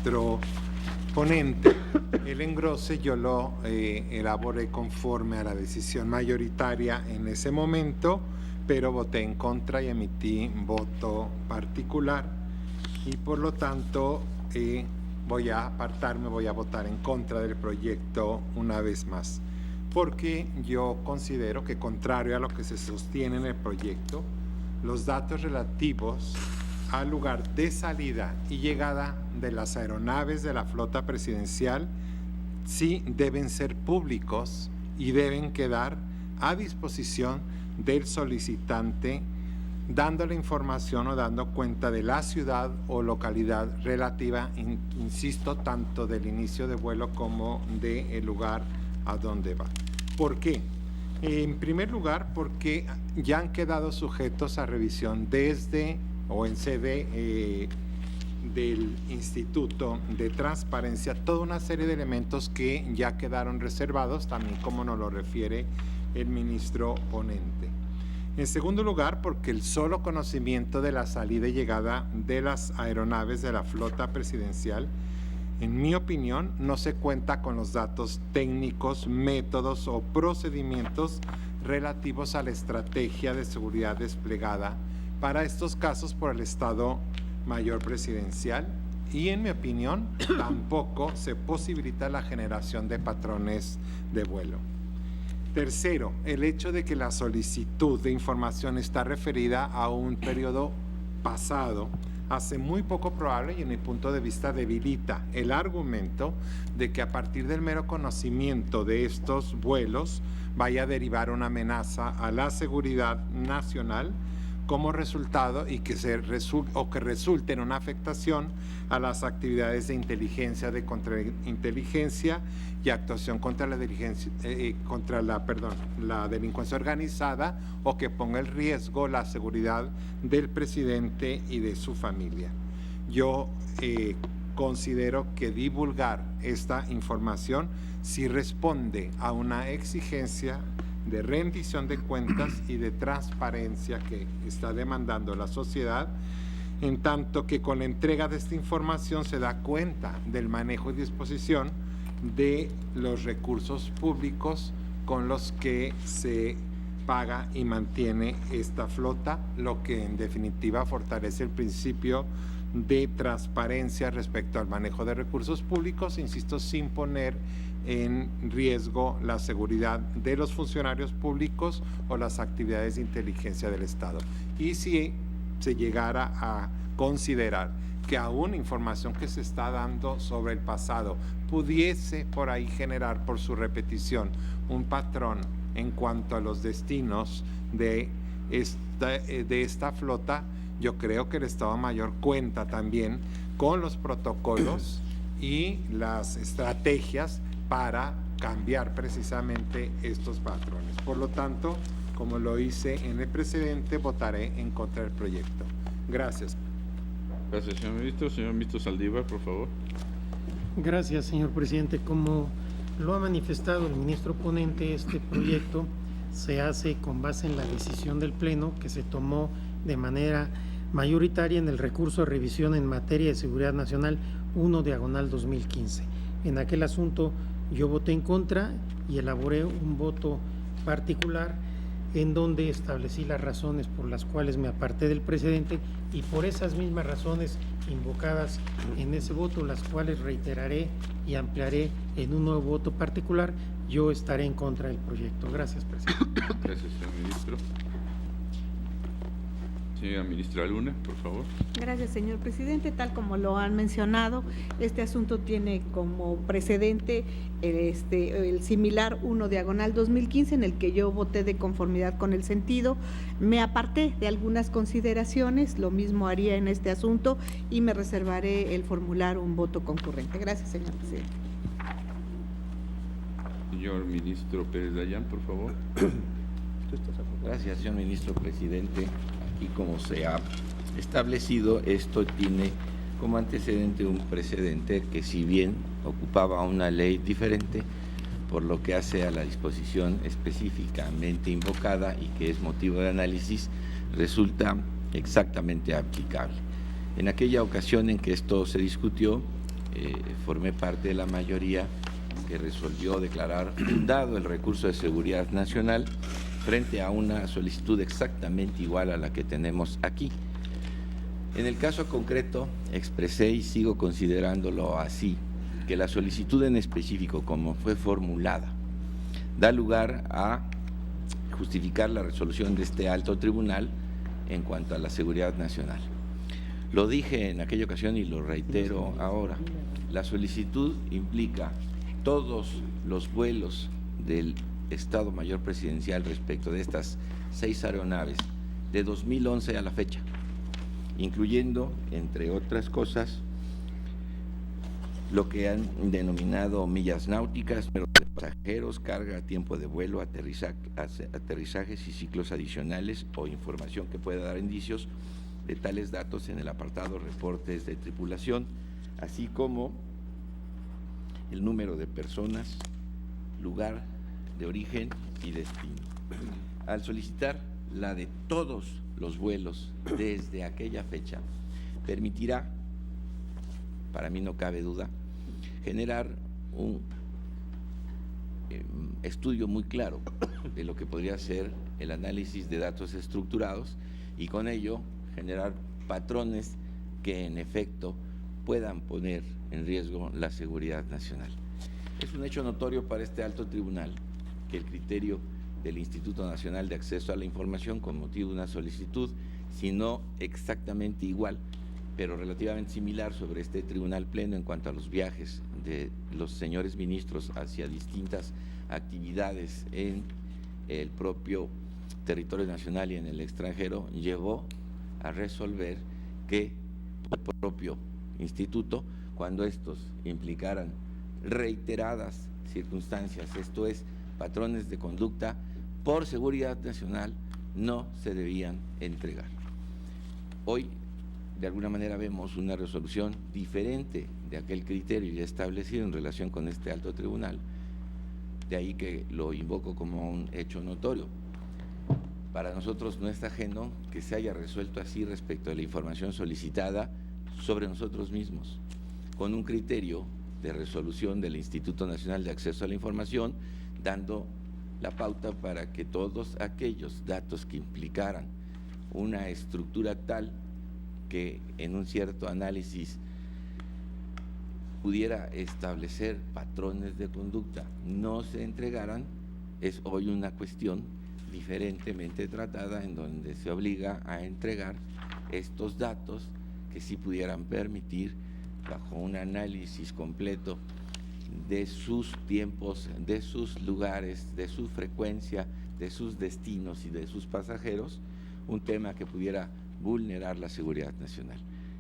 ministro ponente. El engrose yo lo elaboré conforme a la decisión mayoritaria en ese momento, pero voté en contra y emití voto particular, y por lo tanto voy a apartarme, voy a votar en contra del proyecto una vez más, porque yo considero que, contrario a lo que se sostiene en el proyecto, los datos relativos al lugar de salida y llegada de las aeronaves de la flota presidencial sí deben ser públicos y deben quedar a disposición del solicitante, dando la información o dando cuenta de la ciudad o localidad relativa, insisto, tanto del inicio de vuelo como del lugar a donde va. ¿Por qué? En primer lugar, porque ya han quedado sujetos a revisión desde o en sede del Instituto de Transparencia toda una serie de elementos que ya quedaron reservados, también como nos lo refiere el ministro ponente. En segundo lugar, porque el solo conocimiento de la salida y llegada de las aeronaves de la flota presidencial, en mi opinión, no se cuenta con los datos técnicos, métodos o procedimientos relativos a la estrategia de seguridad desplegada para estos casos por el Estado Mayor Presidencial, y en mi opinión tampoco se posibilita la generación de patrones de vuelo. Tercero, el hecho de que la solicitud de información está referida a un periodo pasado hace muy poco probable, y en mi punto de vista debilita el argumento de que a partir del mero conocimiento de estos vuelos vaya a derivar una amenaza a la seguridad nacional como resultado, y que resulte en una afectación a las actividades de inteligencia, de contrainteligencia y actuación contra la delincuencia organizada, o que ponga en riesgo la seguridad del presidente y de su familia. Yo considero que divulgar esta información sí responde a una exigencia de rendición de cuentas y de transparencia que está demandando la sociedad, en tanto que con la entrega de esta información se da cuenta del manejo y disposición de los recursos públicos con los que se paga y mantiene esta flota, lo que en definitiva fortalece el principio de transparencia respecto al manejo de recursos públicos, insisto, sin poner en riesgo la seguridad de los funcionarios públicos o las actividades de inteligencia del Estado. Y si se llegara a considerar que aún información que se está dando sobre el pasado pudiese por ahí generar, por su repetición, un patrón en cuanto a los destinos de esta flota, yo creo que el Estado Mayor cuenta también con los protocolos y las estrategias para cambiar precisamente estos patrones. Por lo tanto, como lo hice en el precedente, votaré en contra del proyecto. Gracias. Gracias, señor ministro. Señor ministro Saldívar, por favor. Gracias, señor presidente. Como lo ha manifestado el ministro ponente, este proyecto se hace con base en la decisión del Pleno que se tomó de manera mayoritaria en el recurso de revisión en materia de seguridad nacional 1/2015. En aquel asunto yo voté en contra y elaboré un voto particular en donde establecí las razones por las cuales me aparté del precedente, y por esas mismas razones invocadas en ese voto, las cuales reiteraré y ampliaré en un nuevo voto particular, yo estaré en contra del proyecto. Gracias, presidente. Gracias, señor ministro. Señora ministra Luna, por favor. Gracias, señor presidente. Tal como lo han mencionado, este asunto tiene como precedente el similar 1/2015, en el que yo voté de conformidad con el sentido. Me aparté de algunas consideraciones, lo mismo haría en este asunto, y me reservaré el formular un voto concurrente. Gracias, señor presidente. Señor ministro Pérez Dayán, por favor. Gracias, señor ministro presidente. Aquí, como se ha establecido, esto tiene como antecedente un precedente que, si bien ocupaba una ley diferente, por lo que hace a la disposición específicamente invocada y que es motivo de análisis, resulta exactamente aplicable. En aquella ocasión en que esto se discutió, formé parte de la mayoría que resolvió declarar fundado el recurso de seguridad nacional frente a una solicitud exactamente igual a la que tenemos aquí. En el caso concreto, expresé y sigo considerándolo así, que la solicitud en específico, como fue formulada, da lugar a justificar la resolución de este alto tribunal en cuanto a la seguridad nacional. Lo dije en aquella ocasión y lo reitero ahora. La solicitud implica todos los vuelos del Estado Mayor Presidencial respecto de estas 6 aeronaves de 2011 a la fecha, incluyendo, entre otras cosas, lo que han denominado millas náuticas, número de pasajeros, carga, tiempo de vuelo, aterrizajes y ciclos adicionales o información que pueda dar indicios de tales datos en el apartado reportes de tripulación, así como el número de personas, lugar de origen y destino. Al solicitar la de todos los vuelos desde aquella fecha, permitirá, para mí no cabe duda, generar un estudio muy claro de lo que podría ser el análisis de datos estructurados y con ello generar patrones que en efecto puedan poner en riesgo la seguridad nacional. Es un hecho notorio para este alto tribunal que el criterio del Instituto Nacional de Acceso a la Información con motivo de una solicitud, si no exactamente igual, pero relativamente similar sobre este tribunal pleno en cuanto a los viajes de los señores ministros hacia distintas actividades en el propio territorio nacional y en el extranjero, llevó a resolver que el propio instituto, cuando estos implicaran reiteradas circunstancias, esto es, patrones de conducta por seguridad nacional, no se debían entregar. Hoy, de alguna manera, vemos una resolución diferente de aquel criterio ya establecido en relación con este alto tribunal, de ahí que lo invoco como un hecho notorio. Para nosotros no es ajeno que se haya resuelto así respecto de la información solicitada sobre nosotros mismos, con un criterio de resolución del Instituto Nacional de Acceso a la Información, dando la pauta para que todos aquellos datos que implicaran una estructura tal que en un cierto análisis pudiera establecer patrones de conducta no se entregaran, es hoy una cuestión diferentemente tratada en donde se obliga a entregar estos datos que sí pudieran permitir, bajo un análisis completo de sus tiempos, de sus lugares, de su frecuencia, de sus destinos y de sus pasajeros, un tema que pudiera vulnerar la seguridad nacional.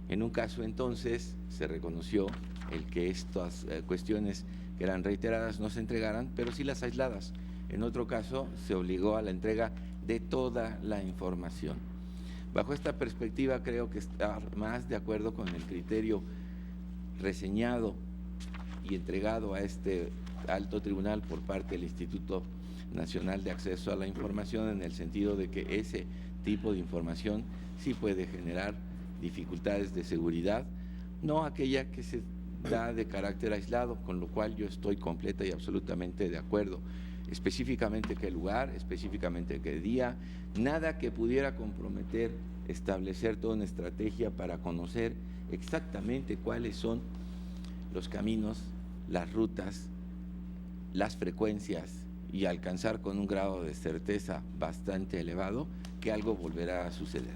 En un caso entonces se reconoció el que estas cuestiones que eran reiteradas no se entregaran, pero sí las aisladas. En otro caso se obligó a la entrega de toda la información. Bajo esta perspectiva creo que está más de acuerdo con el criterio reseñado y entregado a este alto tribunal por parte del Instituto Nacional de Acceso a la Información, en el sentido de que ese tipo de información sí puede generar dificultades de seguridad, no aquella que se da de carácter aislado, con lo cual yo estoy completa y absolutamente de acuerdo. Específicamente qué lugar, específicamente qué día, nada que pudiera comprometer establecer toda una estrategia para conocer exactamente cuáles son los caminos, las rutas, las frecuencias y alcanzar con un grado de certeza bastante elevado que algo volverá a suceder.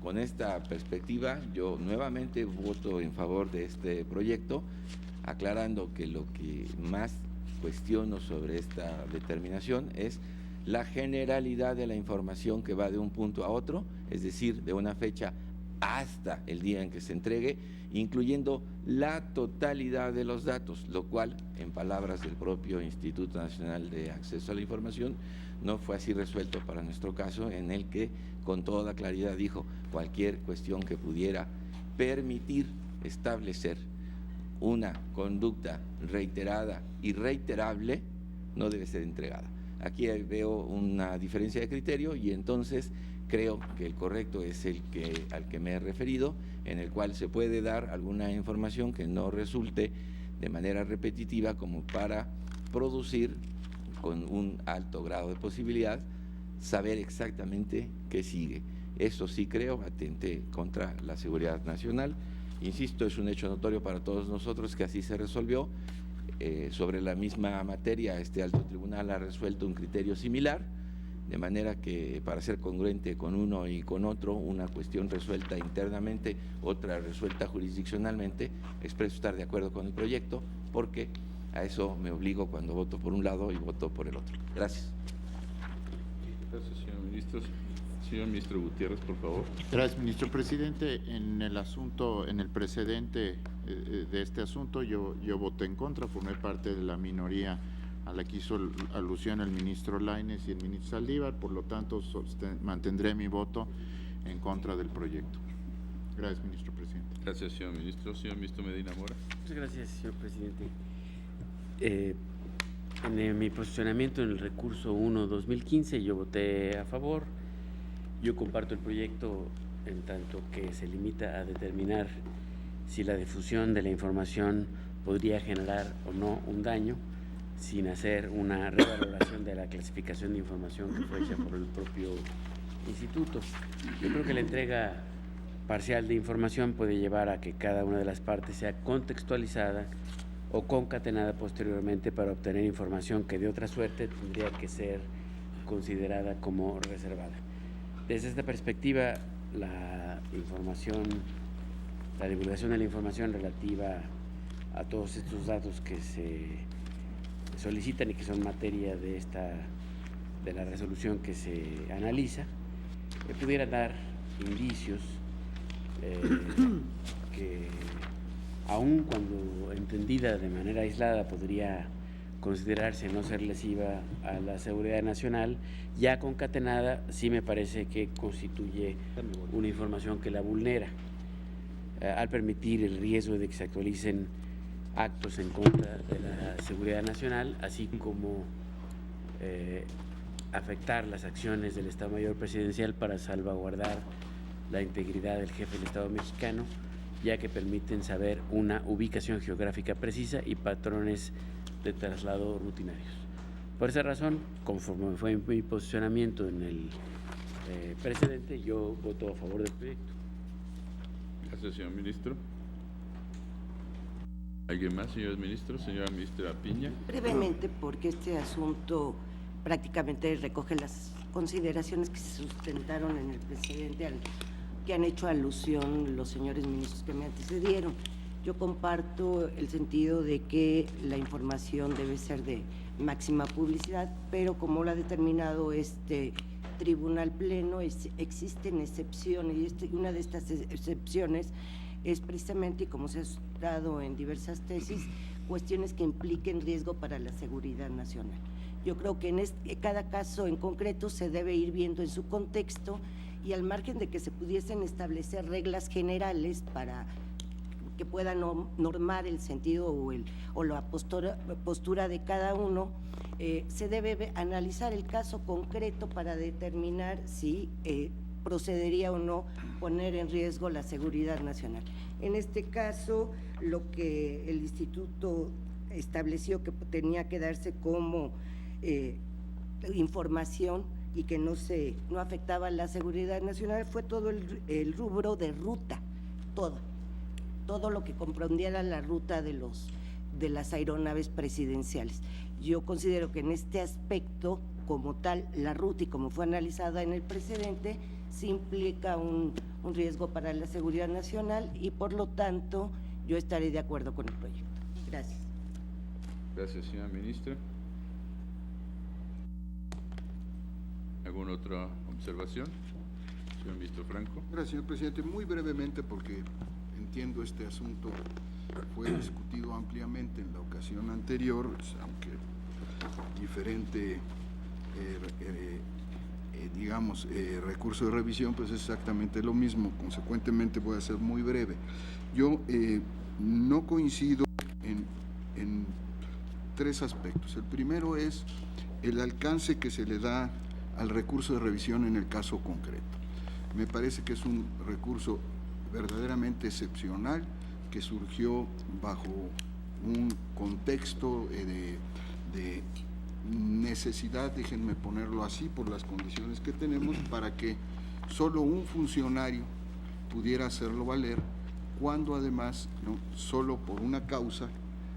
Con esta perspectiva, yo nuevamente voto en favor de este proyecto, aclarando que lo que más cuestiono sobre esta determinación es la generalidad de la información que va de un punto a otro, es decir, de una fecha hasta el día en que se entregue, incluyendo la totalidad de los datos, lo cual, en palabras del propio Instituto Nacional de Acceso a la Información, no fue así resuelto para nuestro caso, en el que con toda claridad dijo cualquier cuestión que pudiera permitir establecer una conducta reiterada y reiterable no debe ser entregada. Aquí veo una diferencia de criterio y entonces creo que el correcto es el al que me he referido, en el cual se puede dar alguna información que no resulte de manera repetitiva, como para producir con un alto grado de posibilidad saber exactamente qué sigue. Eso sí creo atente contra la seguridad nacional. Insisto, es un hecho notorio para todos nosotros que así se resolvió. Sobre la misma materia, este alto tribunal ha resuelto un criterio similar, de manera que, para ser congruente con uno y con otro, una cuestión resuelta internamente, otra resuelta jurisdiccionalmente, expreso estar de acuerdo con el proyecto, porque a eso me obligo cuando voto por un lado y voto por el otro. Gracias. Gracias, señor ministro. Señor ministro Gutiérrez, por favor. Gracias, ministro presidente. En el asunto, en el precedente de este asunto, yo voté en contra, formé parte de la minoría a la que hizo alusión el ministro Lainez y el ministro Saldívar, por lo tanto mantendré mi voto en contra del proyecto. Gracias, ministro presidente. Gracias, señor ministro. Señor ministro Medina Mora. Muchas gracias, señor presidente. En mi posicionamiento en el recurso 1-2015 yo voté a favor. Yo comparto el proyecto en tanto que se limita a determinar si la difusión de la información podría generar o no un daño, sin hacer una revaloración de la clasificación de información que fue hecha por el propio instituto. Yo creo que la entrega parcial de información puede llevar a que cada una de las partes sea contextualizada o concatenada posteriormente para obtener información que de otra suerte tendría que ser considerada como reservada. Desde esta perspectiva, la divulgación de la información relativa a todos estos datos que se solicitan y que son materia de la resolución que se analiza, pudiera dar indicios que, aun cuando entendida de manera aislada, podría considerarse no ser lesiva a la seguridad nacional, ya concatenada sí me parece que constituye una información que la vulnera, al permitir el riesgo de que se actualicen actos en contra de la seguridad nacional, así como afectar las acciones del Estado Mayor Presidencial para salvaguardar la integridad del jefe del Estado mexicano, ya que permiten saber una ubicación geográfica precisa y patrones de traslado rutinarios. Por esa razón, conforme fue mi posicionamiento en el precedente, yo voto a favor del proyecto. Gracias, señor ministro. ¿Alguien más, señores ministros? Señora ministra Piña. Brevemente, porque este asunto prácticamente recoge las consideraciones que se sustentaron en el precedente al que han hecho alusión los señores ministros que me antecedieron. Yo comparto el sentido de que la información debe ser de máxima publicidad, pero como lo ha determinado este Tribunal Pleno, existen excepciones, y una de estas excepciones es precisamente, y como se ha dado en diversas tesis, cuestiones que impliquen riesgo para la seguridad nacional. Yo creo que en cada caso en concreto se debe ir viendo en su contexto, y al margen de que se pudiesen establecer reglas generales para que puedan normar el sentido o la postura de cada uno, se debe analizar el caso concreto para determinar si procedería o no poner en riesgo la seguridad nacional. En este caso, lo que el instituto estableció que tenía que darse como información y que no afectaba la seguridad nacional fue todo el rubro de ruta, todo lo que comprendiera la ruta de las aeronaves presidenciales. Yo considero que en este aspecto, como tal, la ruta y como fue analizada en el precedente, sí implica un riesgo para la seguridad nacional y por lo tanto yo estaré de acuerdo con el proyecto. Gracias. Gracias, señora ministra. ¿Alguna otra observación? Señor ministro Franco. Gracias, señor presidente. Muy brevemente, porque entiendo este asunto fue discutido ampliamente en la ocasión anterior, aunque diferente, recurso de revisión, pues es exactamente lo mismo. Consecuentemente voy a ser muy breve. Yo no coincido en tres aspectos. El primero es el alcance que se le da al recurso de revisión en el caso concreto. Me parece que es un recurso verdaderamente excepcional que surgió bajo un contexto de necesidad, déjenme ponerlo así, por las condiciones que tenemos, para que solo un funcionario pudiera hacerlo valer, cuando además, ¿no?, solo por una causa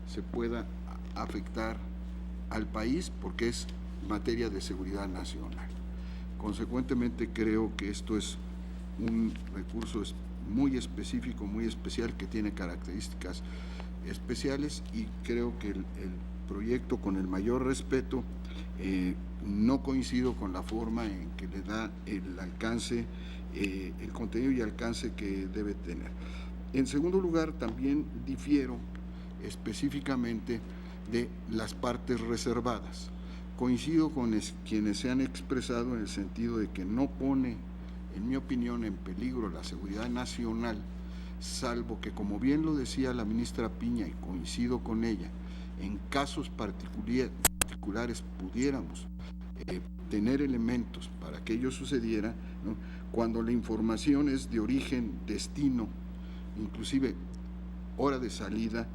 se pueda afectar al país, porque es materia de seguridad nacional. Consecuentemente, creo que esto es un recurso muy específico, muy especial, que tiene características especiales, y creo que el proyecto, con el mayor respeto, no coincido con la forma en que le da el alcance, el contenido y alcance que debe tener. En segundo lugar, también difiero específicamente de las partes reservadas. Coincido con quienes se han expresado en el sentido de que no pone, en mi opinión, en peligro la seguridad nacional, salvo que, como bien lo decía la ministra Piña, y coincido con ella, en casos particulares pudiéramos tener elementos para que ello sucediera, ¿no?, cuando la información es de origen, destino, inclusive hora de salida,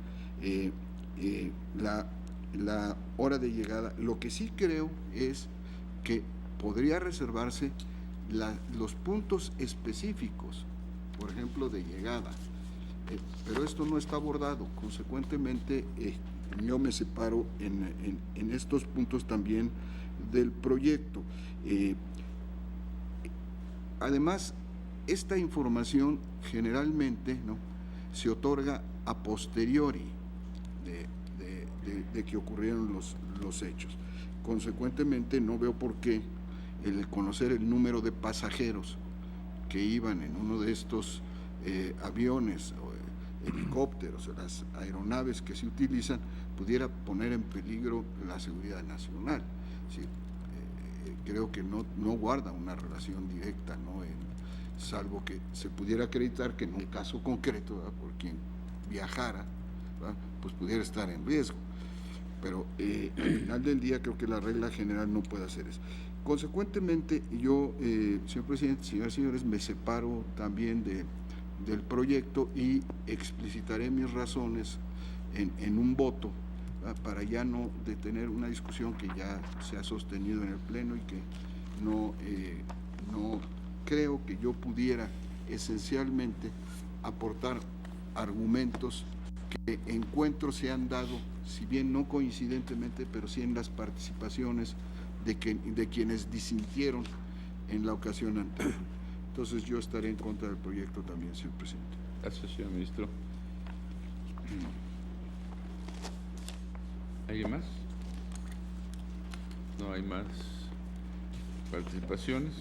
la hora de llegada. Lo que sí creo es que podría reservarse los puntos específicos, por ejemplo, de llegada, pero esto no está abordado. Consecuentemente, yo me separo en estos puntos también del proyecto. Además, esta información generalmente, ¿no?, se otorga a posteriori de que ocurrieron los hechos. Consecuentemente, no veo por qué el conocer el número de pasajeros que iban en uno de estos aviones o helicópteros o las aeronaves que se utilizan pudiera poner en peligro la seguridad nacional. Sí, creo que no guarda una relación directa, ¿no?, salvo que se pudiera acreditar que en un caso concreto, ¿verdad?, por quien viajara, ¿verdad?, pues pudiera estar en riesgo. Pero al final del día creo que la regla general no puede hacer eso. Consecuentemente, yo, señor presidente, señoras y señores, me separo también del proyecto y explicitaré mis razones en un voto, ¿verdad?, para ya no detener una discusión que ya se ha sostenido en el Pleno y que no creo que yo pudiera esencialmente aportar argumentos que encuentro se han dado, si bien no coincidentemente, pero sí en las participaciones de quienes disintieron en la ocasión anterior. Entonces yo estaré en contra del proyecto también, señor presidente. Gracias, señor ministro. ¿Alguien más? No hay más participaciones.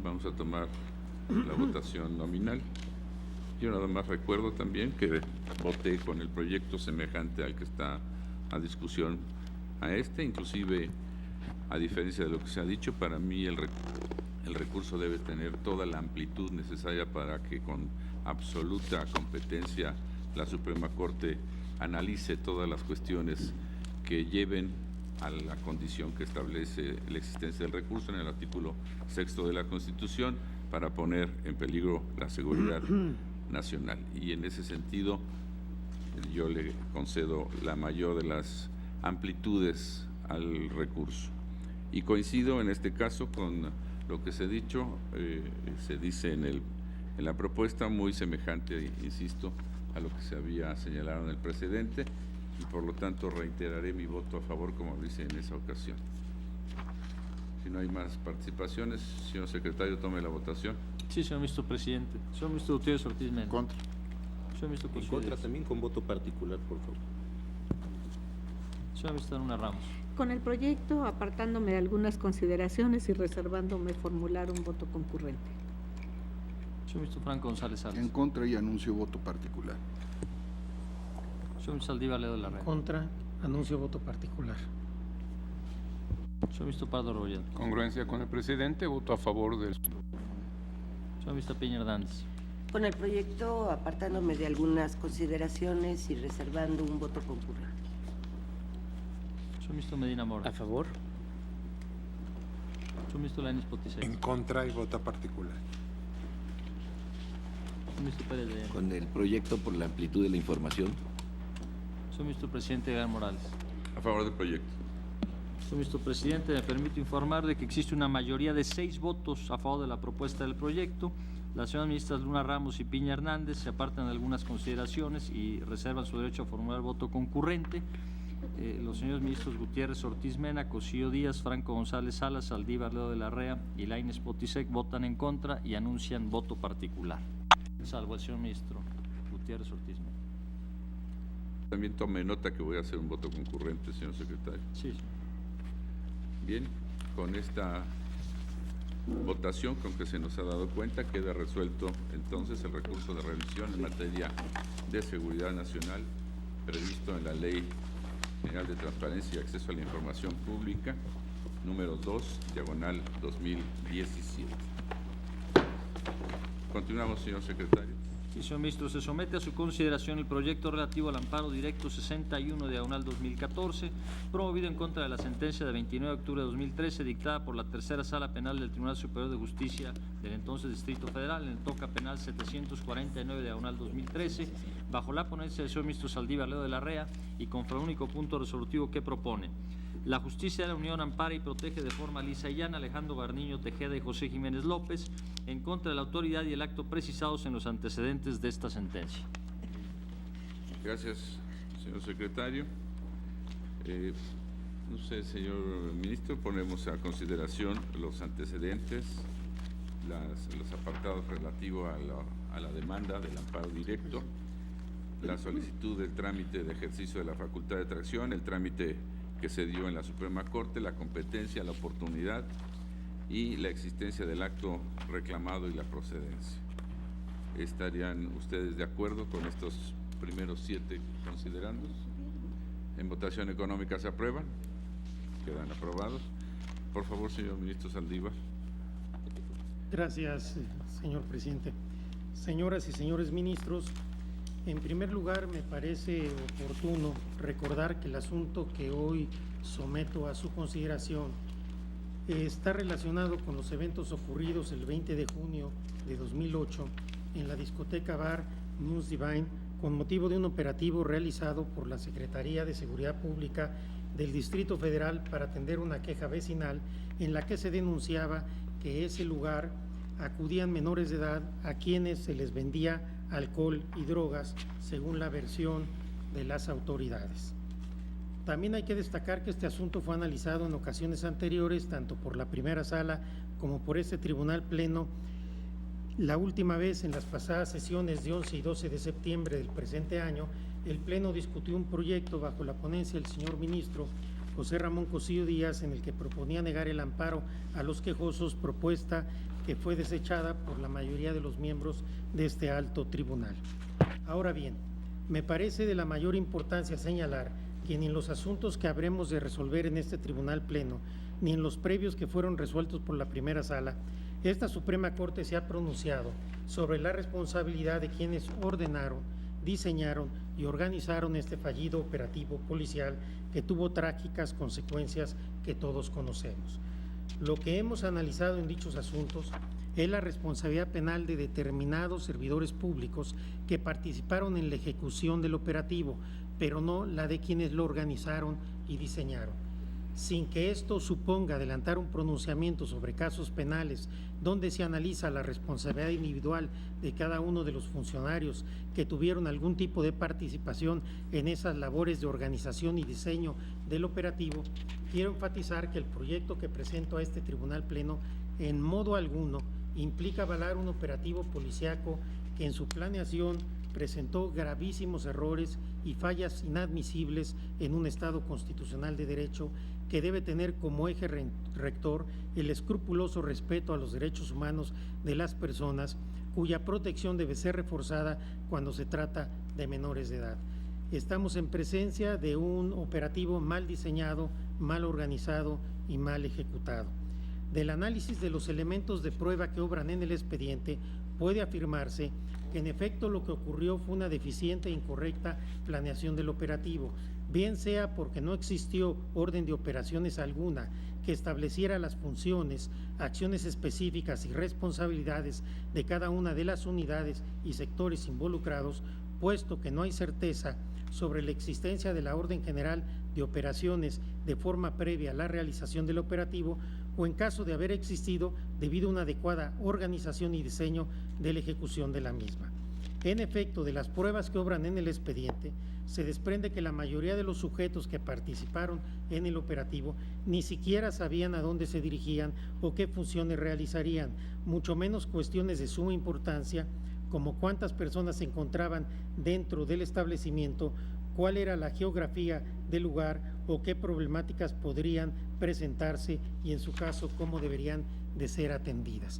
Vamos a tomar la votación nominal. Yo nada más recuerdo también que voté con el proyecto semejante al que está a discusión inclusive, a diferencia de lo que se ha dicho, para mí el recurso debe tener toda la amplitud necesaria para que con absoluta competencia la Suprema Corte analice todas las cuestiones que lleven a la condición que establece la existencia del recurso en el artículo 6º de la Constitución para poner en peligro la seguridad nacional. Y en ese sentido yo le concedo la mayor de las amplitudes al recurso. Y coincido en este caso con lo que se ha dicho, se dice en la propuesta, muy semejante, insisto, a lo que se había señalado en el precedente, y por lo tanto reiteraré mi voto a favor, como lo hice en esa ocasión. Si no hay más participaciones, señor secretario, tome la votación. Sí, señor ministro presidente. Señor ministro Gutiérrez Ortiz Mena. Contra. Señor ministro En Cosío contra Díaz. también, con voto particular, por favor. Señor ministro Luna Ramos. Con el proyecto, apartándome de algunas consideraciones y reservándome formular un voto concurrente. Señor ministro Franco González En Salas. contra y anuncio voto particular. Señor ministro Saldívar Ledo de la Red. Contra, anuncio voto particular. Señor ministro Pardo Rebolledo. Congruencia con el presidente, voto a favor del... Señor ministro Piña Hernández. Con el proyecto, apartándome de algunas consideraciones y reservando un voto concurrente. Señor ministro Medina Mora. A favor. Señor ministro Lainez Potisek. En contra y voto particular. Suministro Pérez de Llano. Con el proyecto por la amplitud de la información. Suministro Presidente Edgar Morales. A favor del proyecto. Suministro Presidente, me permito informar de que existe una mayoría de 6 votos a favor de la propuesta del proyecto. Las señoras ministras Luna Ramos y Piña Hernández se apartan de algunas consideraciones y reservan su derecho a formular voto concurrente. Los señores ministros Gutiérrez Ortiz Mena, Cosío Díaz, Franco González Salas, Saldívar Ledo de la Rea y Lainez Potisek votan en contra y anuncian voto particular, salvo el señor ministro Gutiérrez Ortiz Mena. También tome nota que voy a hacer un voto concurrente, señor secretario. Sí. Bien, con esta votación con que se nos ha dado cuenta, queda resuelto entonces el recurso de revisión en materia de seguridad nacional previsto en la Ley General de Transparencia y Acceso a la Información Pública, número 2/2017. Continuamos, señor secretario. Sí, señor ministro, se somete a su consideración el proyecto relativo al amparo directo 61/2014, promovido en contra de la sentencia de 29 de octubre de 2013, dictada por la Tercera Sala Penal del Tribunal Superior de Justicia del entonces Distrito Federal, en el toca penal 749/2013, bajo la ponencia del señor ministro Saldívar Ledo de la Rea y conforme al único punto resolutivo que propone. La justicia de la Unión ampara y protege de forma lisa y llana a Alejandro Garniño Tejeda y José Jiménez López en contra de la autoridad y el acto precisados en los antecedentes de esta sentencia. Gracias, señor secretario. No sé, señor ministro, ponemos a consideración los antecedentes, los apartados relativos a la demanda del amparo directo, la solicitud del trámite de ejercicio de la facultad de tracción, el trámite que se dio en la Suprema Corte, la competencia, la oportunidad y la existencia del acto reclamado y la procedencia. ¿Estarían ustedes de acuerdo con estos primeros 7 considerandos? En votación económica se aprueban, quedan aprobados. Por favor, señor ministro Saldívar. Gracias, señor presidente. Señoras y señores ministros, en primer lugar, me parece oportuno recordar que el asunto que hoy someto a su consideración está relacionado con los eventos ocurridos el 20 de junio de 2008 en la discoteca bar News Divine con motivo de un operativo realizado por la Secretaría de Seguridad Pública del Distrito Federal para atender una queja vecinal en la que se denunciaba que ese lugar acudían menores de edad a quienes se les vendía alcohol y drogas, según la versión de las autoridades. También hay que destacar que este asunto fue analizado en ocasiones anteriores, tanto por la primera sala como por este tribunal pleno, la última vez en las pasadas sesiones de 11 y 12 de septiembre del presente año. El pleno discutió un proyecto bajo la ponencia del señor ministro José Ramón Cosío Díaz, en el que proponía negar el amparo a los quejosos, propuesta que fue desechada por la mayoría de los miembros de este alto tribunal. Ahora bien, me parece de la mayor importancia señalar que ni en los asuntos que habremos de resolver en este tribunal pleno, ni en los previos que fueron resueltos por la primera sala, esta Suprema Corte se ha pronunciado sobre la responsabilidad de quienes ordenaron, diseñaron y organizaron este fallido operativo policial que tuvo trágicas consecuencias que todos conocemos. Lo que hemos analizado en dichos asuntos es la responsabilidad penal de determinados servidores públicos que participaron en la ejecución del operativo, pero no la de quienes lo organizaron y diseñaron. Sin que esto suponga adelantar un pronunciamiento sobre casos penales donde se analiza la responsabilidad individual de cada uno de los funcionarios que tuvieron algún tipo de participación en esas labores de organización y diseño del operativo, quiero enfatizar que el proyecto que presento a este tribunal pleno en modo alguno implica avalar un operativo policíaco que en su planeación presentó gravísimos errores y fallas inadmisibles en un Estado constitucional de derecho que debe tener como eje rector el escrupuloso respeto a los derechos humanos de las personas, cuya protección debe ser reforzada cuando se trata de menores de edad. Estamos en presencia de un operativo mal diseñado, mal organizado y mal ejecutado. Del análisis de los elementos de prueba que obran en el expediente, puede afirmarse que en efecto lo que ocurrió fue una deficiente e incorrecta planeación del operativo, bien sea porque no existió orden de operaciones alguna, que estableciera las funciones, acciones específicas y responsabilidades de cada una de las unidades y sectores involucrados, puesto que no hay certeza sobre la existencia de la orden general de operaciones de forma previa a la realización del operativo, o en caso de haber existido, debido a una adecuada organización y diseño de la ejecución de la misma. En efecto, de las pruebas que obran en el expediente, se desprende que la mayoría de los sujetos que participaron en el operativo ni siquiera sabían a dónde se dirigían o qué funciones realizarían, mucho menos cuestiones de suma importancia como cuántas personas se encontraban dentro del establecimiento, cuál era la geografía del lugar o qué problemáticas podrían presentarse y, en su caso, cómo deberían de ser atendidas.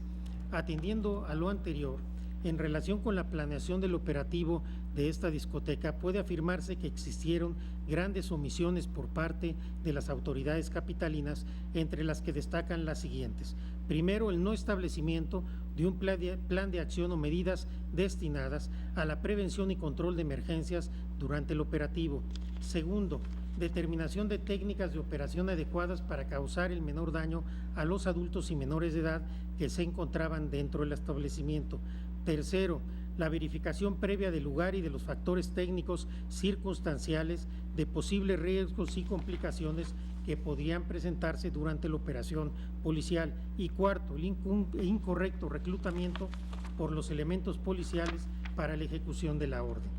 Atendiendo a lo anterior, en relación con la planeación del operativo de esta discoteca, puede afirmarse que existieron grandes omisiones por parte de las autoridades capitalinas, entre las que destacan las siguientes. Primero, el no establecimiento de un plan de acción o medidas destinadas a la prevención y control de emergencias durante el operativo. Segundo, determinación de técnicas de operación adecuadas para causar el menor daño a los adultos y menores de edad que se encontraban dentro del establecimiento. Tercero, la verificación previa del lugar y de los factores técnicos circunstanciales de posibles riesgos y complicaciones que podrían presentarse durante la operación policial. Y cuarto, el incorrecto reclutamiento por los elementos policiales para la ejecución de la orden.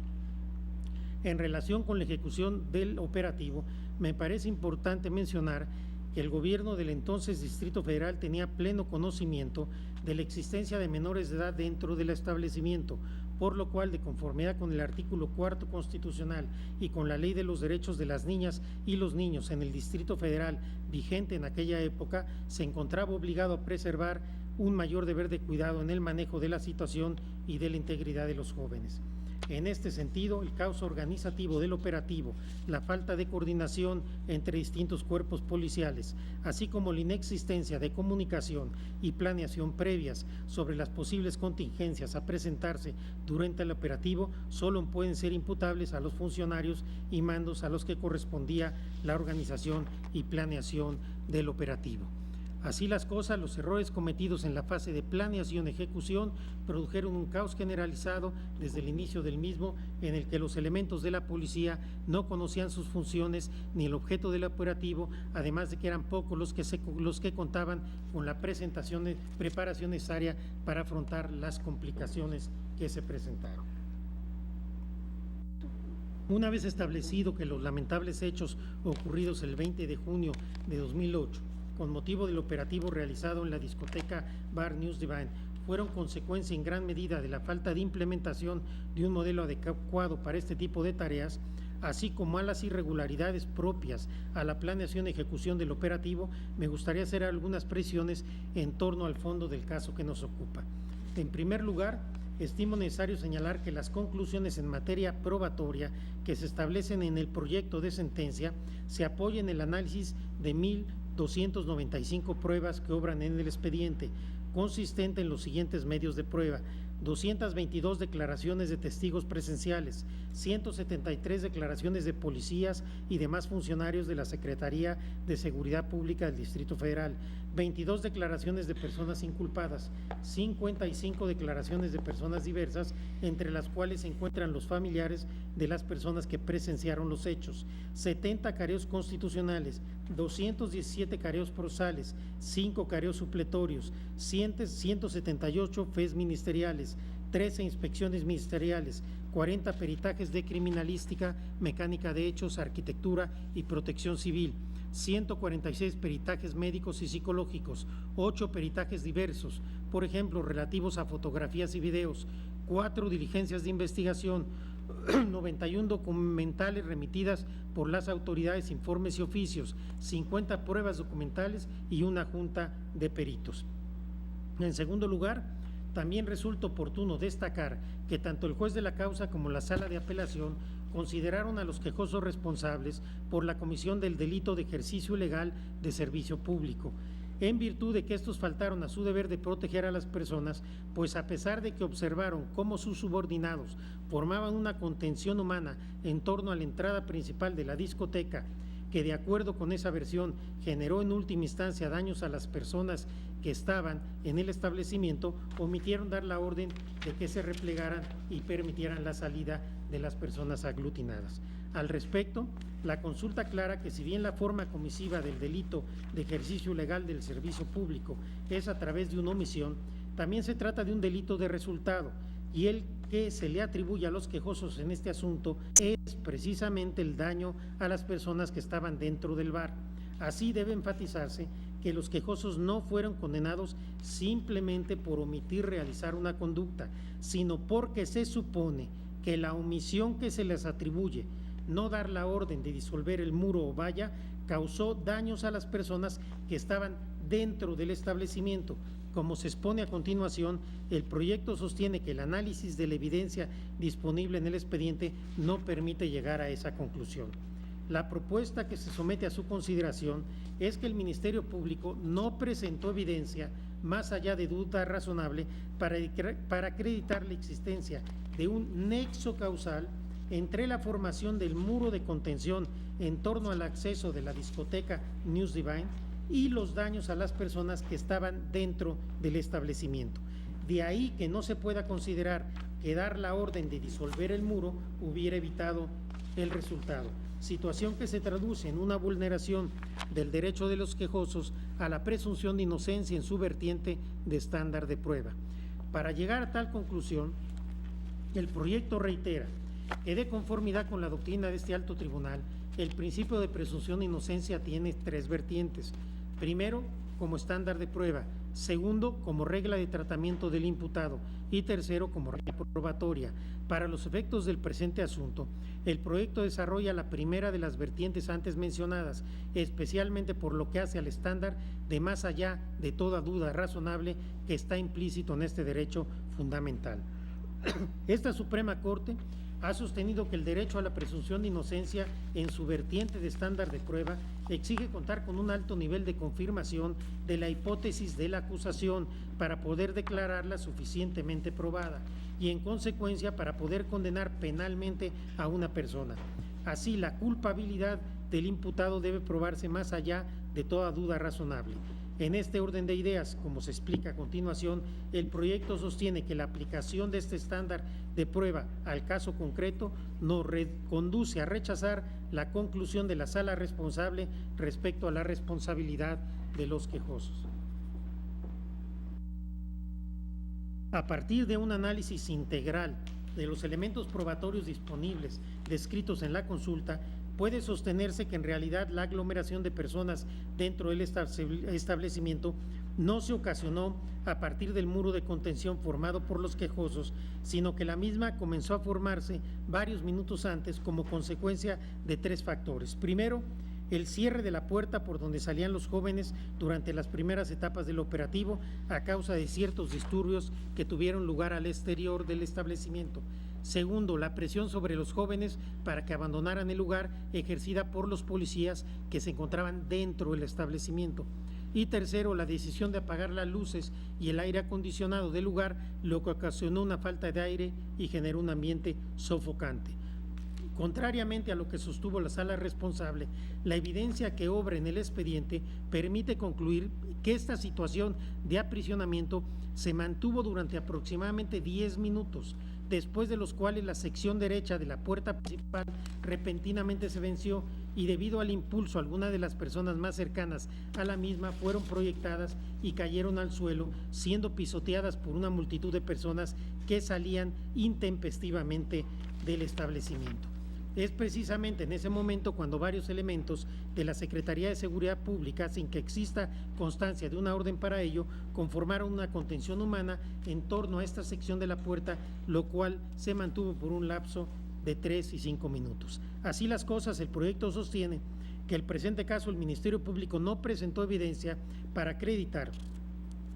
En relación con la ejecución del operativo, me parece importante mencionar que el gobierno del entonces Distrito Federal tenía pleno conocimiento de la existencia de menores de edad dentro del establecimiento, por lo cual, de conformidad con el artículo 4º constitucional y con la Ley de los Derechos de las Niñas y los Niños en el Distrito Federal vigente en aquella época, se encontraba obligado a preservar un mayor deber de cuidado en el manejo de la situación y de la integridad de los jóvenes. En este sentido, el caos organizativo del operativo, la falta de coordinación entre distintos cuerpos policiales, así como la inexistencia de comunicación y planeación previas sobre las posibles contingencias a presentarse durante el operativo, solo pueden ser imputables a los funcionarios y mandos a los que correspondía la organización y planeación del operativo. Así las cosas, los errores cometidos en la fase de planeación y ejecución produjeron un caos generalizado desde el inicio del mismo, en el que los elementos de la policía no conocían sus funciones ni el objeto del operativo, además de que eran pocos los que contaban con la preparación necesaria para afrontar las complicaciones que se presentaron. Una vez establecido que los lamentables hechos ocurridos el 20 de junio de 2008, con motivo del operativo realizado en la discoteca Bar News Divine, fueron consecuencia en gran medida de la falta de implementación de un modelo adecuado para este tipo de tareas, así como a las irregularidades propias a la planeación y ejecución del operativo, me gustaría hacer algunas precisiones en torno al fondo del caso que nos ocupa. En primer lugar, estimo necesario señalar que las conclusiones en materia probatoria que se establecen en el proyecto de sentencia se apoyan en el análisis de 1.295 pruebas que obran en el expediente, consistente en los siguientes medios de prueba: 222 declaraciones de testigos presenciales, 173 declaraciones de policías y demás funcionarios de la Secretaría de Seguridad Pública del Distrito Federal, 22 declaraciones de personas inculpadas, 55 declaraciones de personas diversas, entre las cuales se encuentran los familiares de las personas que presenciaron los hechos, 70 careos constitucionales, 217 careos procesales, 5 careos supletorios, 178 fes ministeriales, 13 inspecciones ministeriales, 40 peritajes de criminalística, mecánica de hechos, arquitectura y protección civil, 146 peritajes médicos y psicológicos, 8 peritajes diversos, por ejemplo, relativos a fotografías y videos, 4 diligencias de investigación, 91 documentales remitidas por las autoridades, informes y oficios, 50 pruebas documentales y una junta de peritos. En segundo lugar, también resulta oportuno destacar que tanto el juez de la causa como la sala de apelación consideraron a los quejosos responsables por la comisión del delito de ejercicio ilegal de servicio público, en virtud de que estos faltaron a su deber de proteger a las personas, pues a pesar de que observaron cómo sus subordinados formaban una contención humana en torno a la entrada principal de la discoteca, que de acuerdo con esa versión generó en última instancia daños a las personas que estaban en el establecimiento, omitieron dar la orden de que se replegaran y permitieran la salida de las personas aglutinadas. Al respecto, la consulta aclara que si bien la forma comisiva del delito de ejercicio ilegal del servicio público es a través de una omisión, también se trata de un delito de resultado, y el que se le atribuye a los quejosos en este asunto es precisamente el daño a las personas que estaban dentro del bar. Así debe enfatizarse que los quejosos no fueron condenados simplemente por omitir realizar una conducta, sino porque se supone que la omisión que se les atribuye, no dar la orden de disolver el muro o valla, causó daños a las personas que estaban dentro del establecimiento. Como se expone a continuación, el proyecto sostiene que el análisis de la evidencia disponible en el expediente no permite llegar a esa conclusión. La propuesta que se somete a su consideración es que el Ministerio Público no presentó evidencia más allá de duda razonable para acreditar la existencia de un nexo causal entre la formación del muro de contención en torno al acceso de la discoteca News Divine y los daños a las personas que estaban dentro del establecimiento. De ahí que no se pueda considerar que dar la orden de disolver el muro hubiera evitado el resultado, situación que se traduce en una vulneración del derecho de los quejosos a la presunción de inocencia en su vertiente de estándar de prueba. Para llegar a tal conclusión, el proyecto reitera que de conformidad con la doctrina de este alto tribunal, el principio de presunción de inocencia tiene tres vertientes. Primero, como estándar de prueba. Segundo, como regla de tratamiento del imputado. Y tercero, como regla probatoria. Para los efectos del presente asunto, el proyecto desarrolla la primera de las vertientes antes mencionadas, especialmente por lo que hace al estándar de más allá de toda duda razonable que está implícito en este derecho fundamental. Esta Suprema Corte ha sostenido que el derecho a la presunción de inocencia en su vertiente de estándar de prueba exige contar con un alto nivel de confirmación de la hipótesis de la acusación para poder declararla suficientemente probada y en consecuencia para poder condenar penalmente a una persona. Así, la culpabilidad del imputado debe probarse más allá de toda duda razonable. En este orden de ideas, como se explica a continuación, el proyecto sostiene que la aplicación de este estándar de prueba al caso concreto nos conduce a rechazar la conclusión de la sala responsable respecto a la responsabilidad de los quejosos. A partir de un análisis integral de los elementos probatorios disponibles descritos en la consulta, puede sostenerse que en realidad la aglomeración de personas dentro del establecimiento no se ocasionó a partir del muro de contención formado por los quejosos, sino que la misma comenzó a formarse varios minutos antes como consecuencia de tres factores. Primero, el cierre de la puerta por donde salían los jóvenes durante las primeras etapas del operativo a causa de ciertos disturbios que tuvieron lugar al exterior del establecimiento. Segundo, la presión sobre los jóvenes para que abandonaran el lugar ejercida por los policías que se encontraban dentro del establecimiento. Y tercero, la decisión de apagar las luces y el aire acondicionado del lugar, lo que ocasionó una falta de aire y generó un ambiente sofocante. Contrariamente a lo que sostuvo la sala responsable, la evidencia que obra en el expediente permite concluir que esta situación de aprisionamiento se mantuvo durante aproximadamente 10 minutos, después de los cuales la sección derecha de la puerta principal repentinamente se venció y debido al impulso algunas de las personas más cercanas a la misma fueron proyectadas y cayeron al suelo, siendo pisoteadas por una multitud de personas que salían intempestivamente del establecimiento. Es precisamente en ese momento cuando varios elementos de la Secretaría de Seguridad Pública, sin que exista constancia de una orden para ello, conformaron una contención humana en torno a esta sección de la puerta, lo cual se mantuvo por un lapso de 3 y 5 minutos. Así las cosas, el proyecto sostiene que en el presente caso el Ministerio Público no presentó evidencia para acreditar,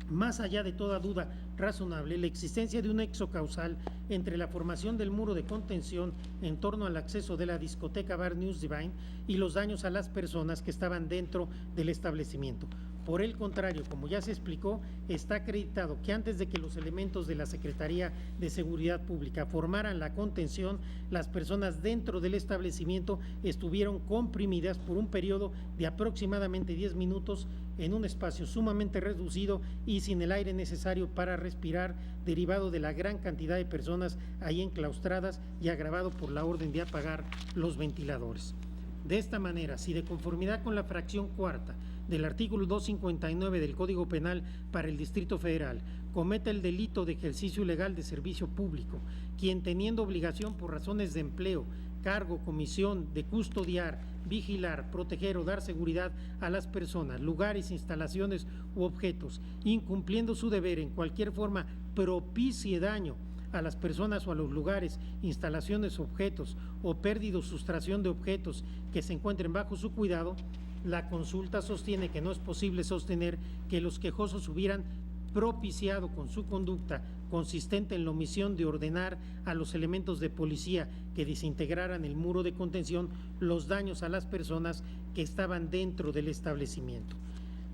más allá de toda duda razonable la existencia de un nexo causal entre la formación del muro de contención en torno al acceso de la discoteca Bar News Divine y los daños a las personas que estaban dentro del establecimiento. Por el contrario, como ya se explicó, está acreditado que antes de que los elementos de la Secretaría de Seguridad Pública formaran la contención, las personas dentro del establecimiento estuvieron comprimidas por un periodo de aproximadamente 10 minutos en un espacio sumamente reducido y sin el aire necesario para respirar, derivado de la gran cantidad de personas ahí enclaustradas y agravado por la orden de apagar los ventiladores. De esta manera, si de conformidad con la fracción cuarta del artículo 259 del Código Penal para el Distrito Federal, comete el delito de ejercicio ilegal de servicio público, quien teniendo obligación por razones de empleo, cargo, comisión de custodiar, vigilar, proteger o dar seguridad a las personas, lugares, instalaciones u objetos, incumpliendo su deber en cualquier forma propicie daño a las personas o a los lugares, instalaciones, objetos o pérdida o sustracción de objetos que se encuentren bajo su cuidado, la consulta sostiene que no es posible sostener que los quejosos hubieran propiciado con su conducta consistente en la omisión de ordenar a los elementos de policía que desintegraran el muro de contención los daños a las personas que estaban dentro del establecimiento.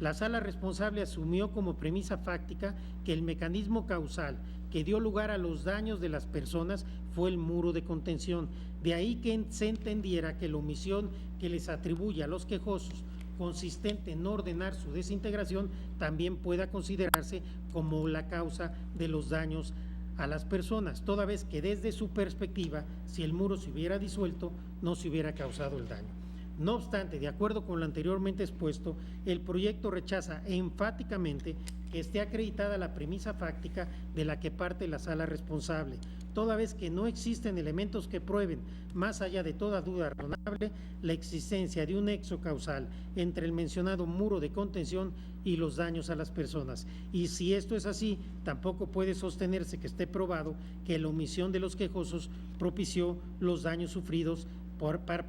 La sala responsable asumió como premisa fáctica que el mecanismo causal que dio lugar a los daños de las personas fue el muro de contención. De ahí que se entendiera que la omisión que les atribuye a los quejosos, consistente en ordenar su desintegración, también pueda considerarse como la causa de los daños a las personas, toda vez que desde su perspectiva, si el muro se hubiera disuelto, no se hubiera causado el daño. No obstante, de acuerdo con lo anteriormente expuesto, el proyecto rechaza enfáticamente que esté acreditada la premisa fáctica de la que parte la sala responsable, toda vez que no existen elementos que prueben, más allá de toda duda razonable, la existencia de un nexo causal entre el mencionado muro de contención y los daños a las personas. Y si esto es así, tampoco puede sostenerse que esté probado que la omisión de los quejosos propició los daños sufridos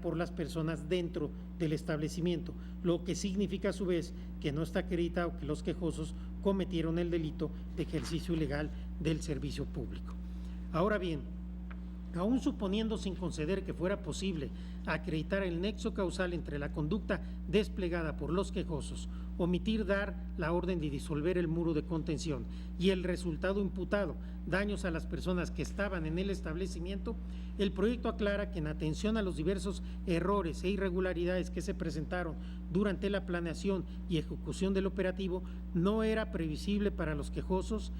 por las personas dentro del establecimiento, lo que significa a su vez que no está acreditado que los quejosos cometieron el delito de ejercicio ilegal del servicio público. Ahora bien, aún suponiendo sin conceder que fuera posible acreditar el nexo causal entre la conducta desplegada por los quejosos, omitir dar la orden de disolver el muro de contención y el resultado imputado, daños a las personas que estaban en el establecimiento, el proyecto aclara que en atención a los diversos errores e irregularidades que se presentaron durante la planeación y ejecución del operativo, no era previsible para los quejosos